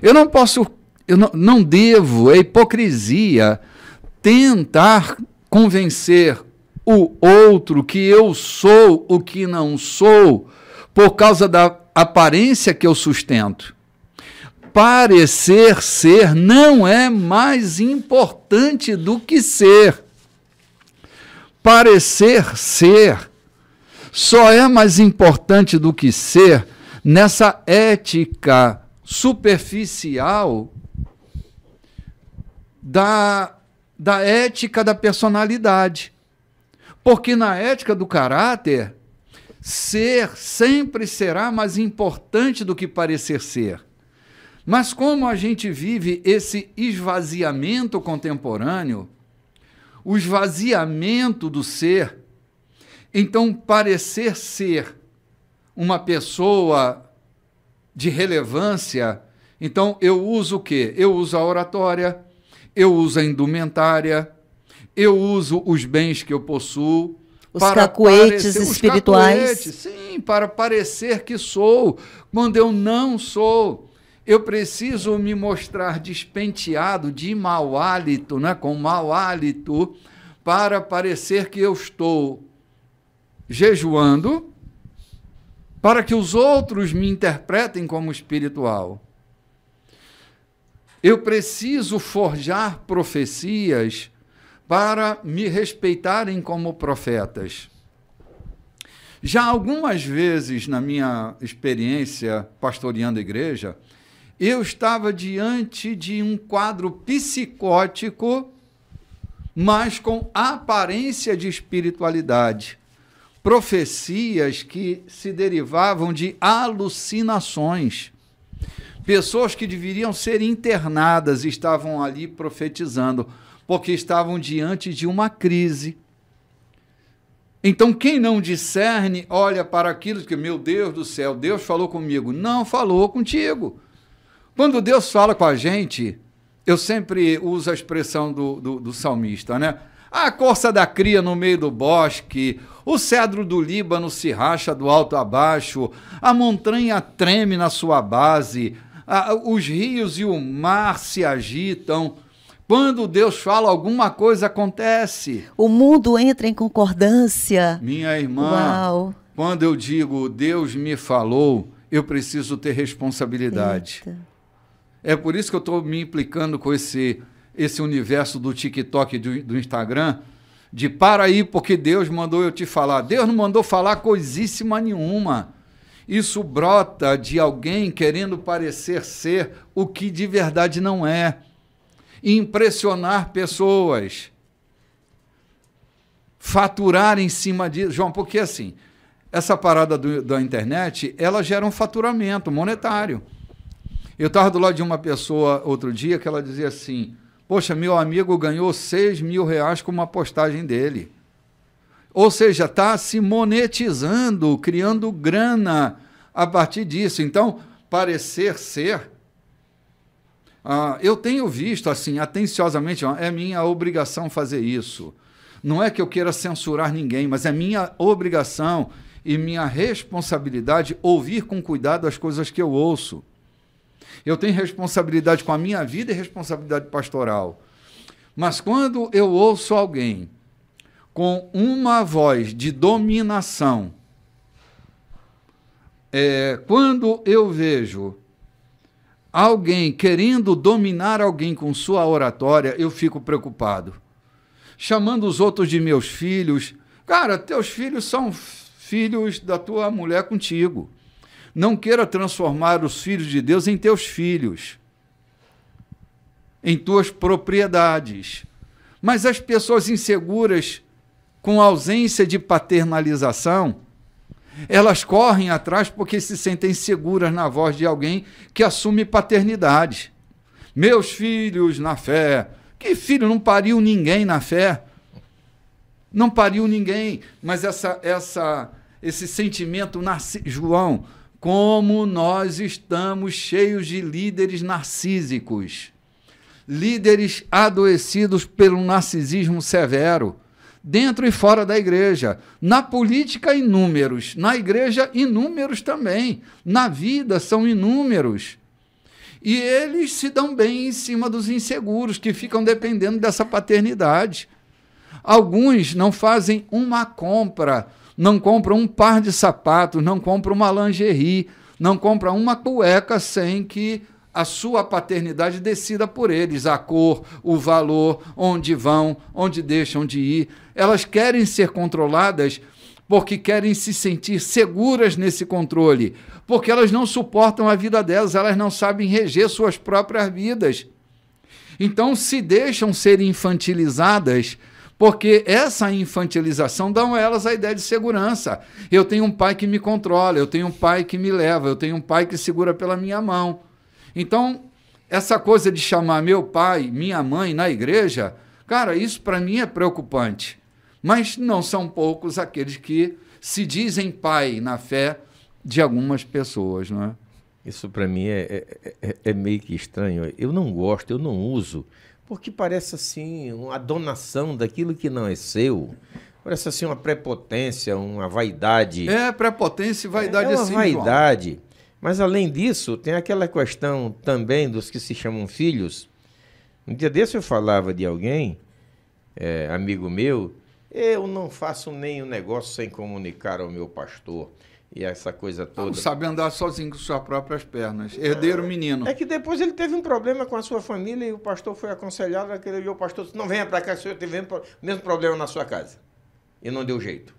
Eu não devo, é hipocrisia, tentar convencer o outro que eu sou o que não sou por causa da aparência que eu sustento. Parecer ser não é mais importante do que ser. Parecer ser só é mais importante do que ser nessa ética superficial da ética da personalidade. Porque na ética do caráter, ser sempre será mais importante do que parecer ser. Mas como a gente vive esse esvaziamento contemporâneo, o esvaziamento do ser, então parecer ser uma pessoa de relevância, então eu uso o quê? Eu uso a oratória, eu uso a indumentária, eu uso os bens que eu possuo, os cacuetes espirituais. Cacuetes, sim, para parecer que sou, quando eu não sou. Eu preciso me mostrar despenteado, de mau hálito, né, com mau hálito, para parecer que eu estou jejuando, para que os outros me interpretem como espiritual. Eu preciso forjar profecias para me respeitarem como profetas. Já algumas vezes na minha experiência pastoreando a igreja, eu estava diante de um quadro psicótico, mas com aparência de espiritualidade. Profecias que se derivavam de alucinações. Pessoas que deveriam ser internadas estavam ali profetizando, porque estavam diante de uma crise. Então, quem não discerne, olha para aquilo que, meu Deus do céu, Deus falou comigo. Não falou contigo. Quando Deus fala com a gente, eu sempre uso a expressão do salmista, né? A corça da cria no meio do bosque, o cedro do Líbano se racha do alto a baixo, a montanha treme na sua base, os rios e o mar se agitam. Quando Deus fala, alguma coisa acontece. O mundo entra em concordância. Minha irmã, uau, quando eu digo Deus me falou, eu preciso ter responsabilidade. Eita. É por isso que eu estou me implicando com esse universo do TikTok e do Instagram, de para aí, porque Deus mandou eu te falar. Deus não mandou falar coisíssima nenhuma. Isso brota de alguém querendo parecer ser o que de verdade não é. Impressionar pessoas. Faturar em cima disso. João, porque assim, essa parada da internet, ela gera um faturamento monetário. Eu estava do lado de uma pessoa outro dia que ela dizia assim, poxa, meu amigo ganhou R$6.000 com uma postagem dele. Ou seja, está se monetizando, criando grana a partir disso. Então, parecer ser Eu tenho visto, assim, atenciosamente, é minha obrigação fazer isso. Não é que eu queira censurar ninguém, mas é minha obrigação e minha responsabilidade ouvir com cuidado as coisas que eu ouço. Eu tenho responsabilidade com a minha vida e responsabilidade pastoral. Mas quando eu ouço alguém com uma voz de dominação, quando eu vejo alguém querendo dominar alguém com sua oratória, eu fico preocupado. Chamando os outros de meus filhos. Cara, teus filhos são filhos da tua mulher contigo. Não queira transformar os filhos de Deus em teus filhos, em tuas propriedades. Mas as pessoas inseguras, com ausência de paternalização, elas correm atrás porque se sentem seguras na voz de alguém que assume paternidade. Meus filhos na fé. Que filho? Não pariu ninguém na fé. Não pariu ninguém. Mas esse sentimento, João, como nós estamos cheios de líderes narcísicos, líderes adoecidos pelo narcisismo severo, dentro e fora da igreja, na política inúmeros, na igreja inúmeros também, na vida são inúmeros. E eles se dão bem em cima dos inseguros, que ficam dependendo dessa paternidade. Alguns não fazem uma compra, não compram um par de sapatos, não compram uma lingerie, não compram uma cueca sem que a sua paternidade decida por eles, a cor, o valor, onde vão, onde deixam de ir. Elas querem ser controladas porque querem se sentir seguras nesse controle, porque elas não suportam a vida delas, elas não sabem reger suas próprias vidas. Então se deixam ser infantilizadas, porque essa infantilização dá a elas a ideia de segurança. Eu tenho um pai que me controla, eu tenho um pai que me leva, eu tenho um pai que segura pela minha mão. Então, essa coisa de chamar meu pai, minha mãe na igreja, cara, isso para mim é preocupante. Mas não são poucos aqueles que se dizem pai na fé de algumas pessoas, não é? Isso para mim é meio que estranho. Eu não gosto, eu não uso, porque parece assim uma donação daquilo que não é seu. Parece assim uma prepotência, uma vaidade. Prepotência e vaidade é uma assim, vaidade. João. Mas além disso, tem aquela questão também dos que se chamam filhos. Um dia desse eu falava de alguém, amigo meu, eu não faço nenhum negócio sem comunicar ao meu pastor. E essa coisa toda. Não sabe andar sozinho com suas próprias pernas. Herdeiro menino. É que depois ele teve um problema com a sua família e o pastor foi aconselhado, e o pastor disse, não venha para cá, se eu tiver o mesmo problema na sua casa. E não deu jeito.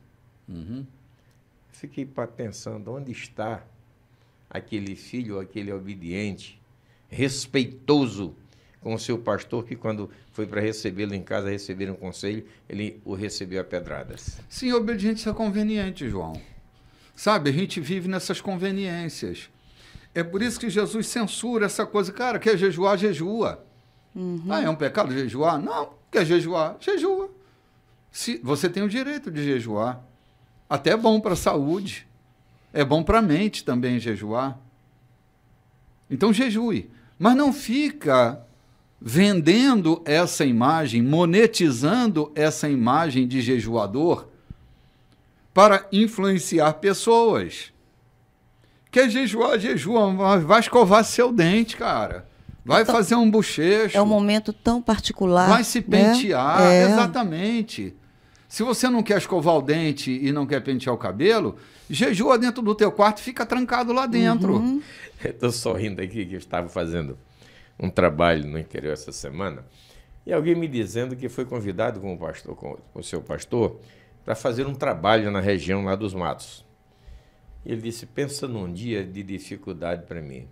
Uhum. Fiquei pensando, onde está aquele filho, aquele obediente, respeitoso com o seu pastor, que quando foi para recebê-lo em casa, receber um conselho, ele o recebeu a pedradas. Sim, obediência é conveniente, João. Sabe, a gente vive nessas conveniências. É por isso que Jesus censura essa coisa. Cara, quer jejuar, jejua. Uhum. É um pecado jejuar? Não. Quer jejuar? Jejua. Você tem o direito de jejuar. Até é bom para a saúde. É bom para a mente também jejuar. Então jejue. Mas não fica vendendo essa imagem, monetizando essa imagem de jejuador para influenciar pessoas. Quer jejuar, jejua, mas vai escovar seu dente, cara. Vai então, fazer um bochecho. É um momento tão particular. Vai se pentear, exatamente. Se você não quer escovar o dente e não quer pentear o cabelo, jejua dentro do teu quarto e fica trancado lá dentro. Uhum. Eu estou sorrindo aqui que eu estava fazendo um trabalho no interior essa semana e alguém me dizendo que foi convidado com o seu pastor para fazer um trabalho na região lá dos matos. Ele disse, pensa num dia de dificuldade para mim.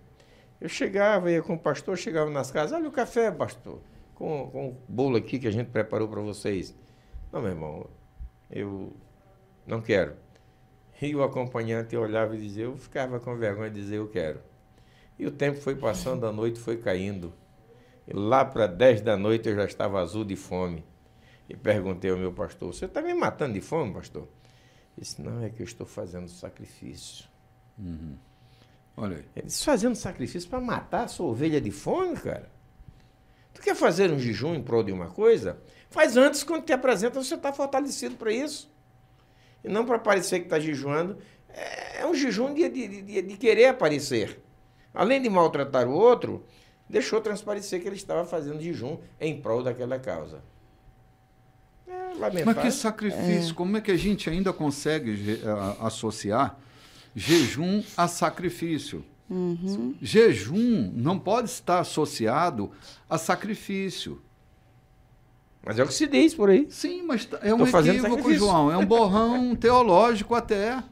Eu chegava, ia com o pastor, chegava nas casas, olha o café, pastor, com o bolo aqui que a gente preparou para vocês. Não, meu irmão, eu não quero. E o acompanhante olhava e dizia, eu ficava com vergonha de dizer eu quero. E o tempo foi passando, a noite foi caindo. E lá para 10 da noite eu já estava azul de fome. E perguntei ao meu pastor, você está me matando de fome, pastor? Ele disse, não, é que eu estou fazendo sacrifício. Uhum. Olha aí. Ele disse, fazendo sacrifício para matar a sua ovelha de fome, cara? quer fazer um jejum em prol de uma coisa? Faz antes, quando te apresenta, você está fortalecido para isso. E não para parecer que está jejuando. É um jejum de querer aparecer. Além de maltratar o outro, deixou transparecer que ele estava fazendo jejum em prol daquela causa. É lamentável. Mas que sacrifício, como é que a gente ainda consegue associar jejum a sacrifício? Uhum. Jejum não pode estar associado a sacrifício. Mas é o que se diz por aí. Sim, mas é um Tô fazendo equívoco, sacrifício. João. É um borrão teológico até.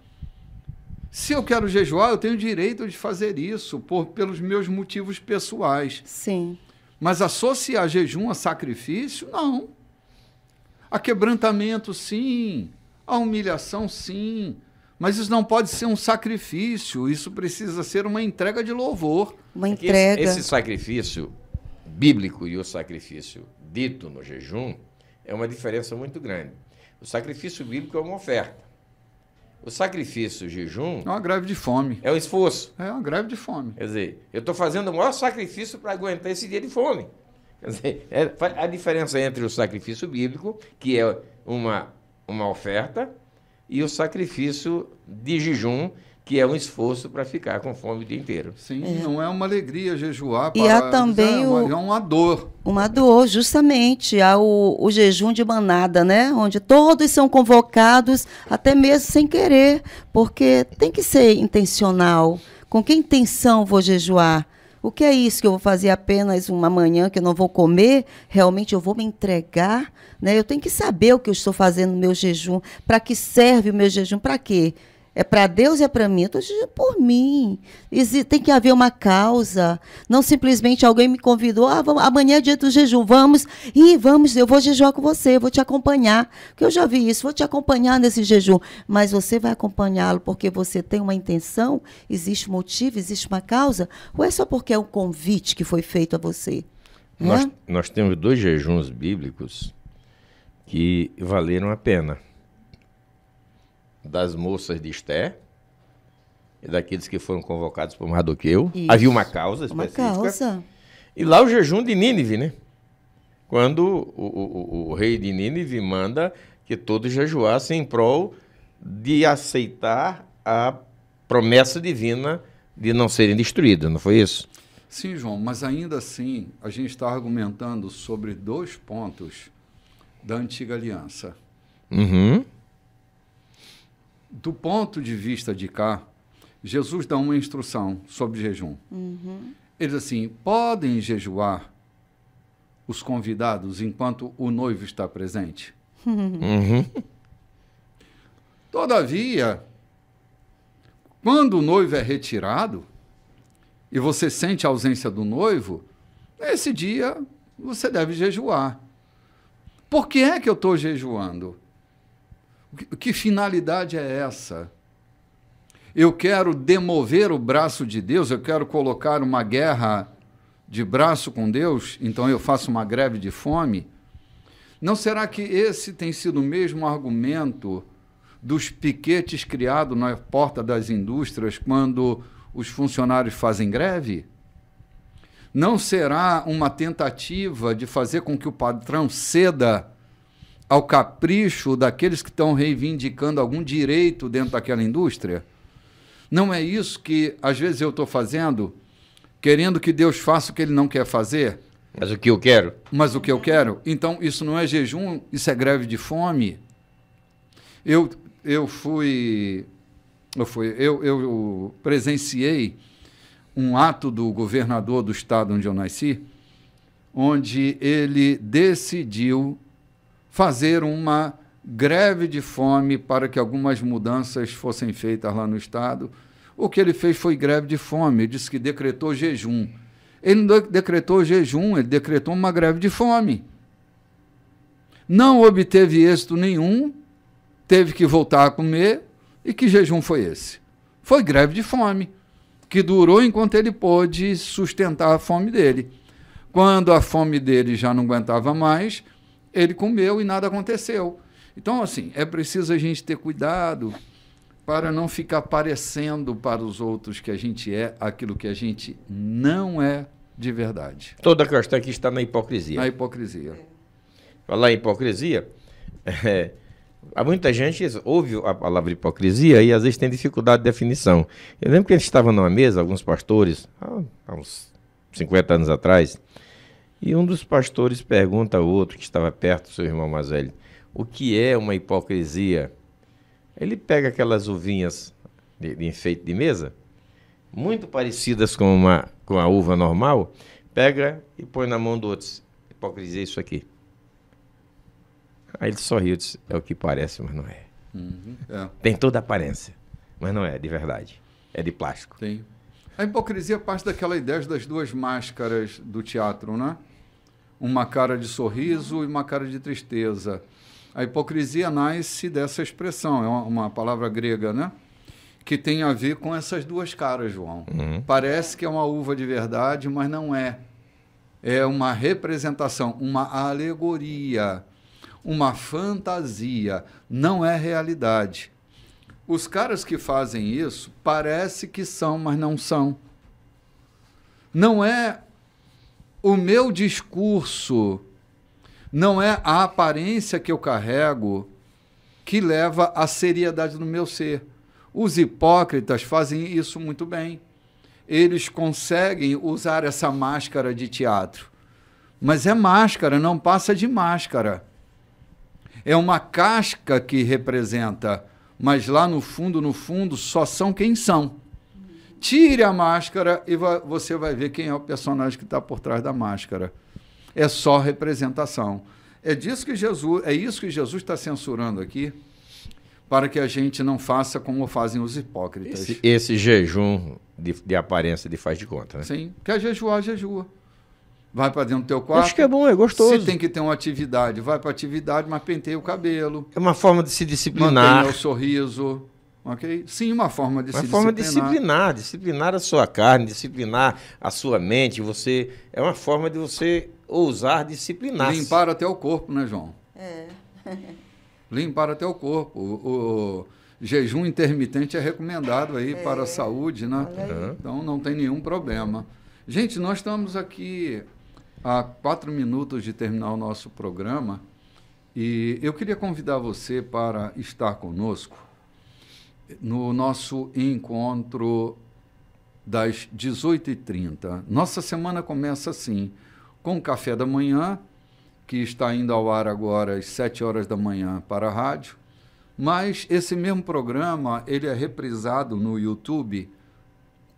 Se eu quero jejuar, eu tenho direito de fazer isso pelos meus motivos pessoais. Sim. Mas associar jejum a sacrifício, não. A quebrantamento, sim. A humilhação, sim. Mas isso não pode ser um sacrifício. Isso precisa ser uma entrega de louvor. Uma É que entrega. esse sacrifício bíblico e o sacrifício dito no jejum é uma diferença muito grande. O sacrifício bíblico é uma oferta. O sacrifício jejum É uma greve de fome. é um esforço. É uma greve de fome. Quer dizer, eu estou fazendo o maior sacrifício para aguentar esse dia de fome. Quer dizer, a diferença entre o sacrifício bíblico, que é uma oferta, e o sacrifício de jejum, que é um esforço para ficar com fome o dia inteiro. Sim, não é uma alegria jejuar. E há também é uma dor. Uma dor, justamente, há o jejum de manada, né? Onde todos são convocados, até mesmo sem querer, porque tem que ser intencional. Com que intenção vou jejuar? O que é isso que eu vou fazer apenas uma manhã que eu não vou comer? Realmente eu vou me entregar? Né? Eu tenho que saber o que eu estou fazendo no meu jejum. Para que serve o meu jejum? Para quê? É para Deus e é para mim? Eu estou jejuando por mim. Tem que haver uma causa. Não simplesmente alguém me convidou. Amanhã é dia do jejum. Vamos, eu vou jejuar com você, eu vou te acompanhar. Porque eu já vi isso, vou te acompanhar nesse jejum. Mas você vai acompanhá-lo porque você tem uma intenção? Existe um motivo? Existe uma causa? Ou é só porque é um convite que foi feito a você? Nós temos 2 jejuns bíblicos que valeram a pena. Das moças de Esté e daqueles que foram convocados por Mardoqueu. Isso. Havia uma causa específica. Uma causa. E lá o jejum de Nínive, né? Quando o rei de Nínive manda que todos jejuassem em prol de aceitar a promessa divina de não serem destruídos, não foi isso? Sim, João, mas ainda assim a gente está argumentando sobre 2 pontos da antiga aliança. Uhum. Do ponto de vista de cá, Jesus dá uma instrução sobre jejum. Uhum. Ele diz assim, podem jejuar os convidados enquanto o noivo está presente? Uhum. Todavia, quando o noivo é retirado e você sente a ausência do noivo, nesse dia você deve jejuar. Por que é que eu estou jejuando? Que finalidade é essa? Eu quero demover o braço de Deus, eu quero colocar uma guerra de braço com Deus, então eu faço uma greve de fome? Não será que esse tem sido o mesmo argumento dos piquetes criados na porta das indústrias quando os funcionários fazem greve? Não será uma tentativa de fazer com que o patrão ceda ao capricho daqueles que estão reivindicando algum direito dentro daquela indústria? Não é isso que, às vezes, eu estou fazendo, querendo que Deus faça o que Ele não quer fazer? Mas o que eu quero? Mas o que eu quero? Então, isso não é jejum, isso é greve de fome. Eu presenciei um ato do governador do estado onde eu nasci, onde ele decidiu fazer uma greve de fome para que algumas mudanças fossem feitas lá no estado. O que ele fez foi greve de fome, ele disse que decretou jejum. Ele não decretou jejum, ele decretou uma greve de fome. Não obteve êxito nenhum, teve que voltar a comer. E que jejum foi esse? Foi greve de fome, que durou enquanto ele pôde sustentar a fome dele. Quando a fome dele já não aguentava mais, ele comeu e nada aconteceu. Então, assim, é preciso a gente ter cuidado para não ficar parecendo para os outros que a gente é aquilo que a gente não é de verdade. Toda a questão aqui está na hipocrisia. Na hipocrisia. Falar em hipocrisia, há muita gente ouve a palavra hipocrisia e às vezes tem dificuldade de definição. Eu lembro que a gente estava numa mesa, alguns pastores, há uns 50 anos atrás, e um dos pastores pergunta ao outro que estava perto, seu irmão mais velho, o que é uma hipocrisia? Ele pega aquelas uvinhas de enfeite de mesa, muito parecidas com a uva normal, pega e põe na mão do outro. Hipocrisia é isso aqui. Aí ele sorriu e disse, é o que parece, mas não é. Tem toda a aparência, mas não é de verdade. É de plástico. Tem. A hipocrisia parte daquela ideia das duas máscaras do teatro, né? Uma cara de sorriso e uma cara de tristeza. A hipocrisia nasce dessa expressão, é uma palavra grega, né? Que tem a ver com essas duas caras, João. Parece que é uma uva de verdade, mas não é. É uma representação, uma alegoria, uma fantasia, não é realidade. Os caras que fazem isso parece que são, mas não são. Não é o meu discurso, não é a aparência que eu carrego que leva à seriedade do meu ser. Os hipócritas fazem isso muito bem. Eles conseguem usar essa máscara de teatro. Mas é máscara, não passa de máscara. É uma casca que representa, mas lá no fundo, só são quem são. Tire a máscara e você vai ver quem é o personagem que está por trás da máscara. É só representação. É isso que Jesus está censurando aqui, para que a gente não faça como fazem os hipócritas. Esse jejum de aparência de faz de conta, né? Sim, quer jejuar, jejua. Vai para dentro do teu quarto. Acho que é bom, é gostoso. Se tem que ter uma atividade, vai para a atividade, mas penteia o cabelo. É uma forma de se disciplinar. Mantenha o sorriso. Ok? Sim, uma forma de se disciplinar. Uma forma de disciplinar a sua carne, disciplinar a sua mente. É uma forma de você ousar disciplinar. Limpar até o corpo, né, João? É. Limpar até o corpo. O jejum intermitente é recomendado aí para a saúde, né? Então não tem nenhum problema. Gente, nós estamos aqui há 4 minutos de terminar o nosso programa e eu queria convidar você para estar conosco no nosso encontro das 18h30. Nossa semana começa assim, com o café da manhã, que está indo ao ar agora às 7 horas da manhã para a rádio, mas esse mesmo programa ele é reprisado no YouTube.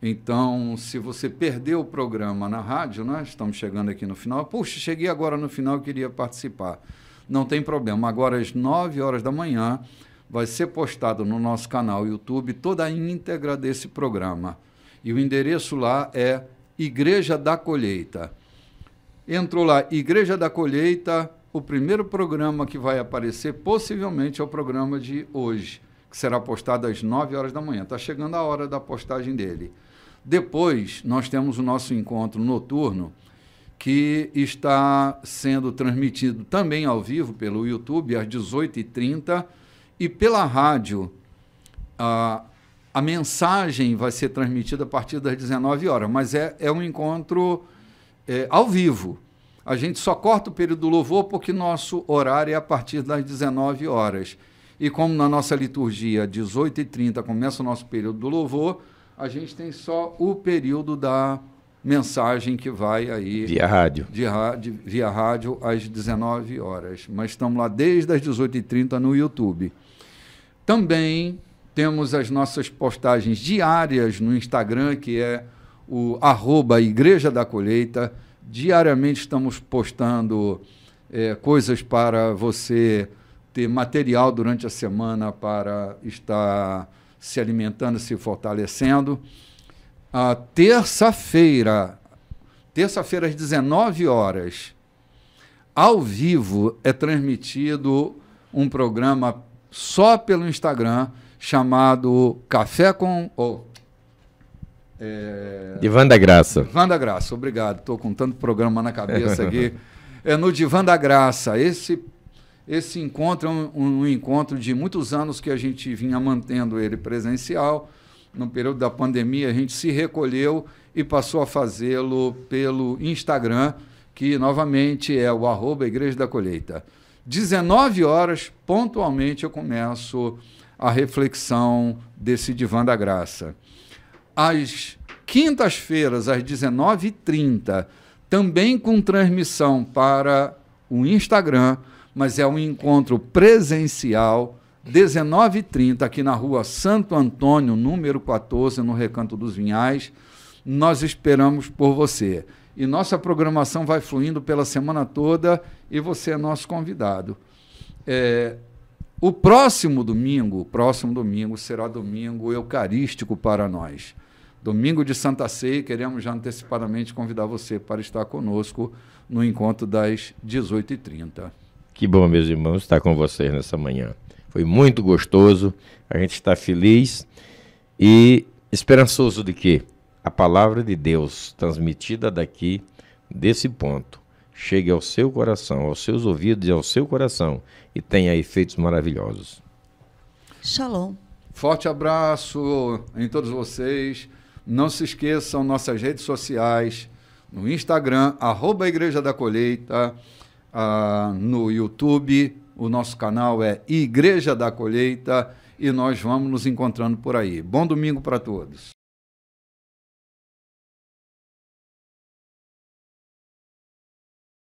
Então, se você perdeu o programa na rádio, né? Estamos chegando aqui no final. Puxa, cheguei agora no final, queria participar. Não tem problema. Agora, às 9 horas da manhã, vai ser postado no nosso canal YouTube toda a íntegra desse programa. E o endereço lá é Igreja da Colheita. Entrou lá, Igreja da Colheita, o primeiro programa que vai aparecer, possivelmente, é o programa de hoje, que será postado às 9 horas da manhã. Está chegando a hora da postagem dele. Depois, nós temos o nosso encontro noturno, que está sendo transmitido também ao vivo pelo YouTube, às 18h30, e pela rádio. A mensagem vai ser transmitida a partir das 19 horas, mas é um encontro ao vivo. A gente só corta o período do louvor porque nosso horário é a partir das 19 horas. E como na nossa liturgia, 18h30, começa o nosso período do louvor, a gente tem só o período da mensagem que vai aí... Via rádio. Via rádio às 19 horas. Mas estamos lá desde as 18h30 no YouTube. Também temos as nossas postagens diárias no Instagram, que é o @Igreja da Colheita. Diariamente estamos postando coisas para você ter material durante a semana para estar se alimentando, se fortalecendo. Terça-feira às 19 horas, ao vivo, é transmitido um programa só pelo Instagram, chamado Café com... Divã da Graça. Divã da Graça, obrigado. Estou com tanto programa na cabeça aqui. É no Divã da Graça. Esse encontro é um encontro de muitos anos que a gente vinha mantendo ele presencial, no período da pandemia, a gente se recolheu e passou a fazê-lo pelo Instagram, que novamente é o @Igreja da Colheita. 19 horas, pontualmente, eu começo a reflexão desse Divã da Graça. Às quintas-feiras, às 19h30, também com transmissão para o Instagram, mas é um encontro presencial, 19h30, aqui na rua Santo Antônio, número 14, no Recanto dos Vinhais. Nós esperamos por você. E nossa programação vai fluindo pela semana toda e você é nosso convidado. O próximo domingo será domingo eucarístico para nós. Domingo de Santa Ceia, queremos já antecipadamente convidar você para estar conosco no encontro das 18h30. Que bom, meus irmãos, estar com vocês nessa manhã. Foi muito gostoso, a gente está feliz e esperançoso de que a palavra de Deus transmitida daqui, desse ponto, chegue ao seu coração, aos seus ouvidos e ao seu coração e tenha efeitos maravilhosos. Shalom. Forte abraço em todos vocês. Não se esqueçam, nossas redes sociais, no Instagram, @Igreja da Colheita, no YouTube, o nosso canal é Igreja da Colheita e nós vamos nos encontrando por aí. Bom domingo para todos.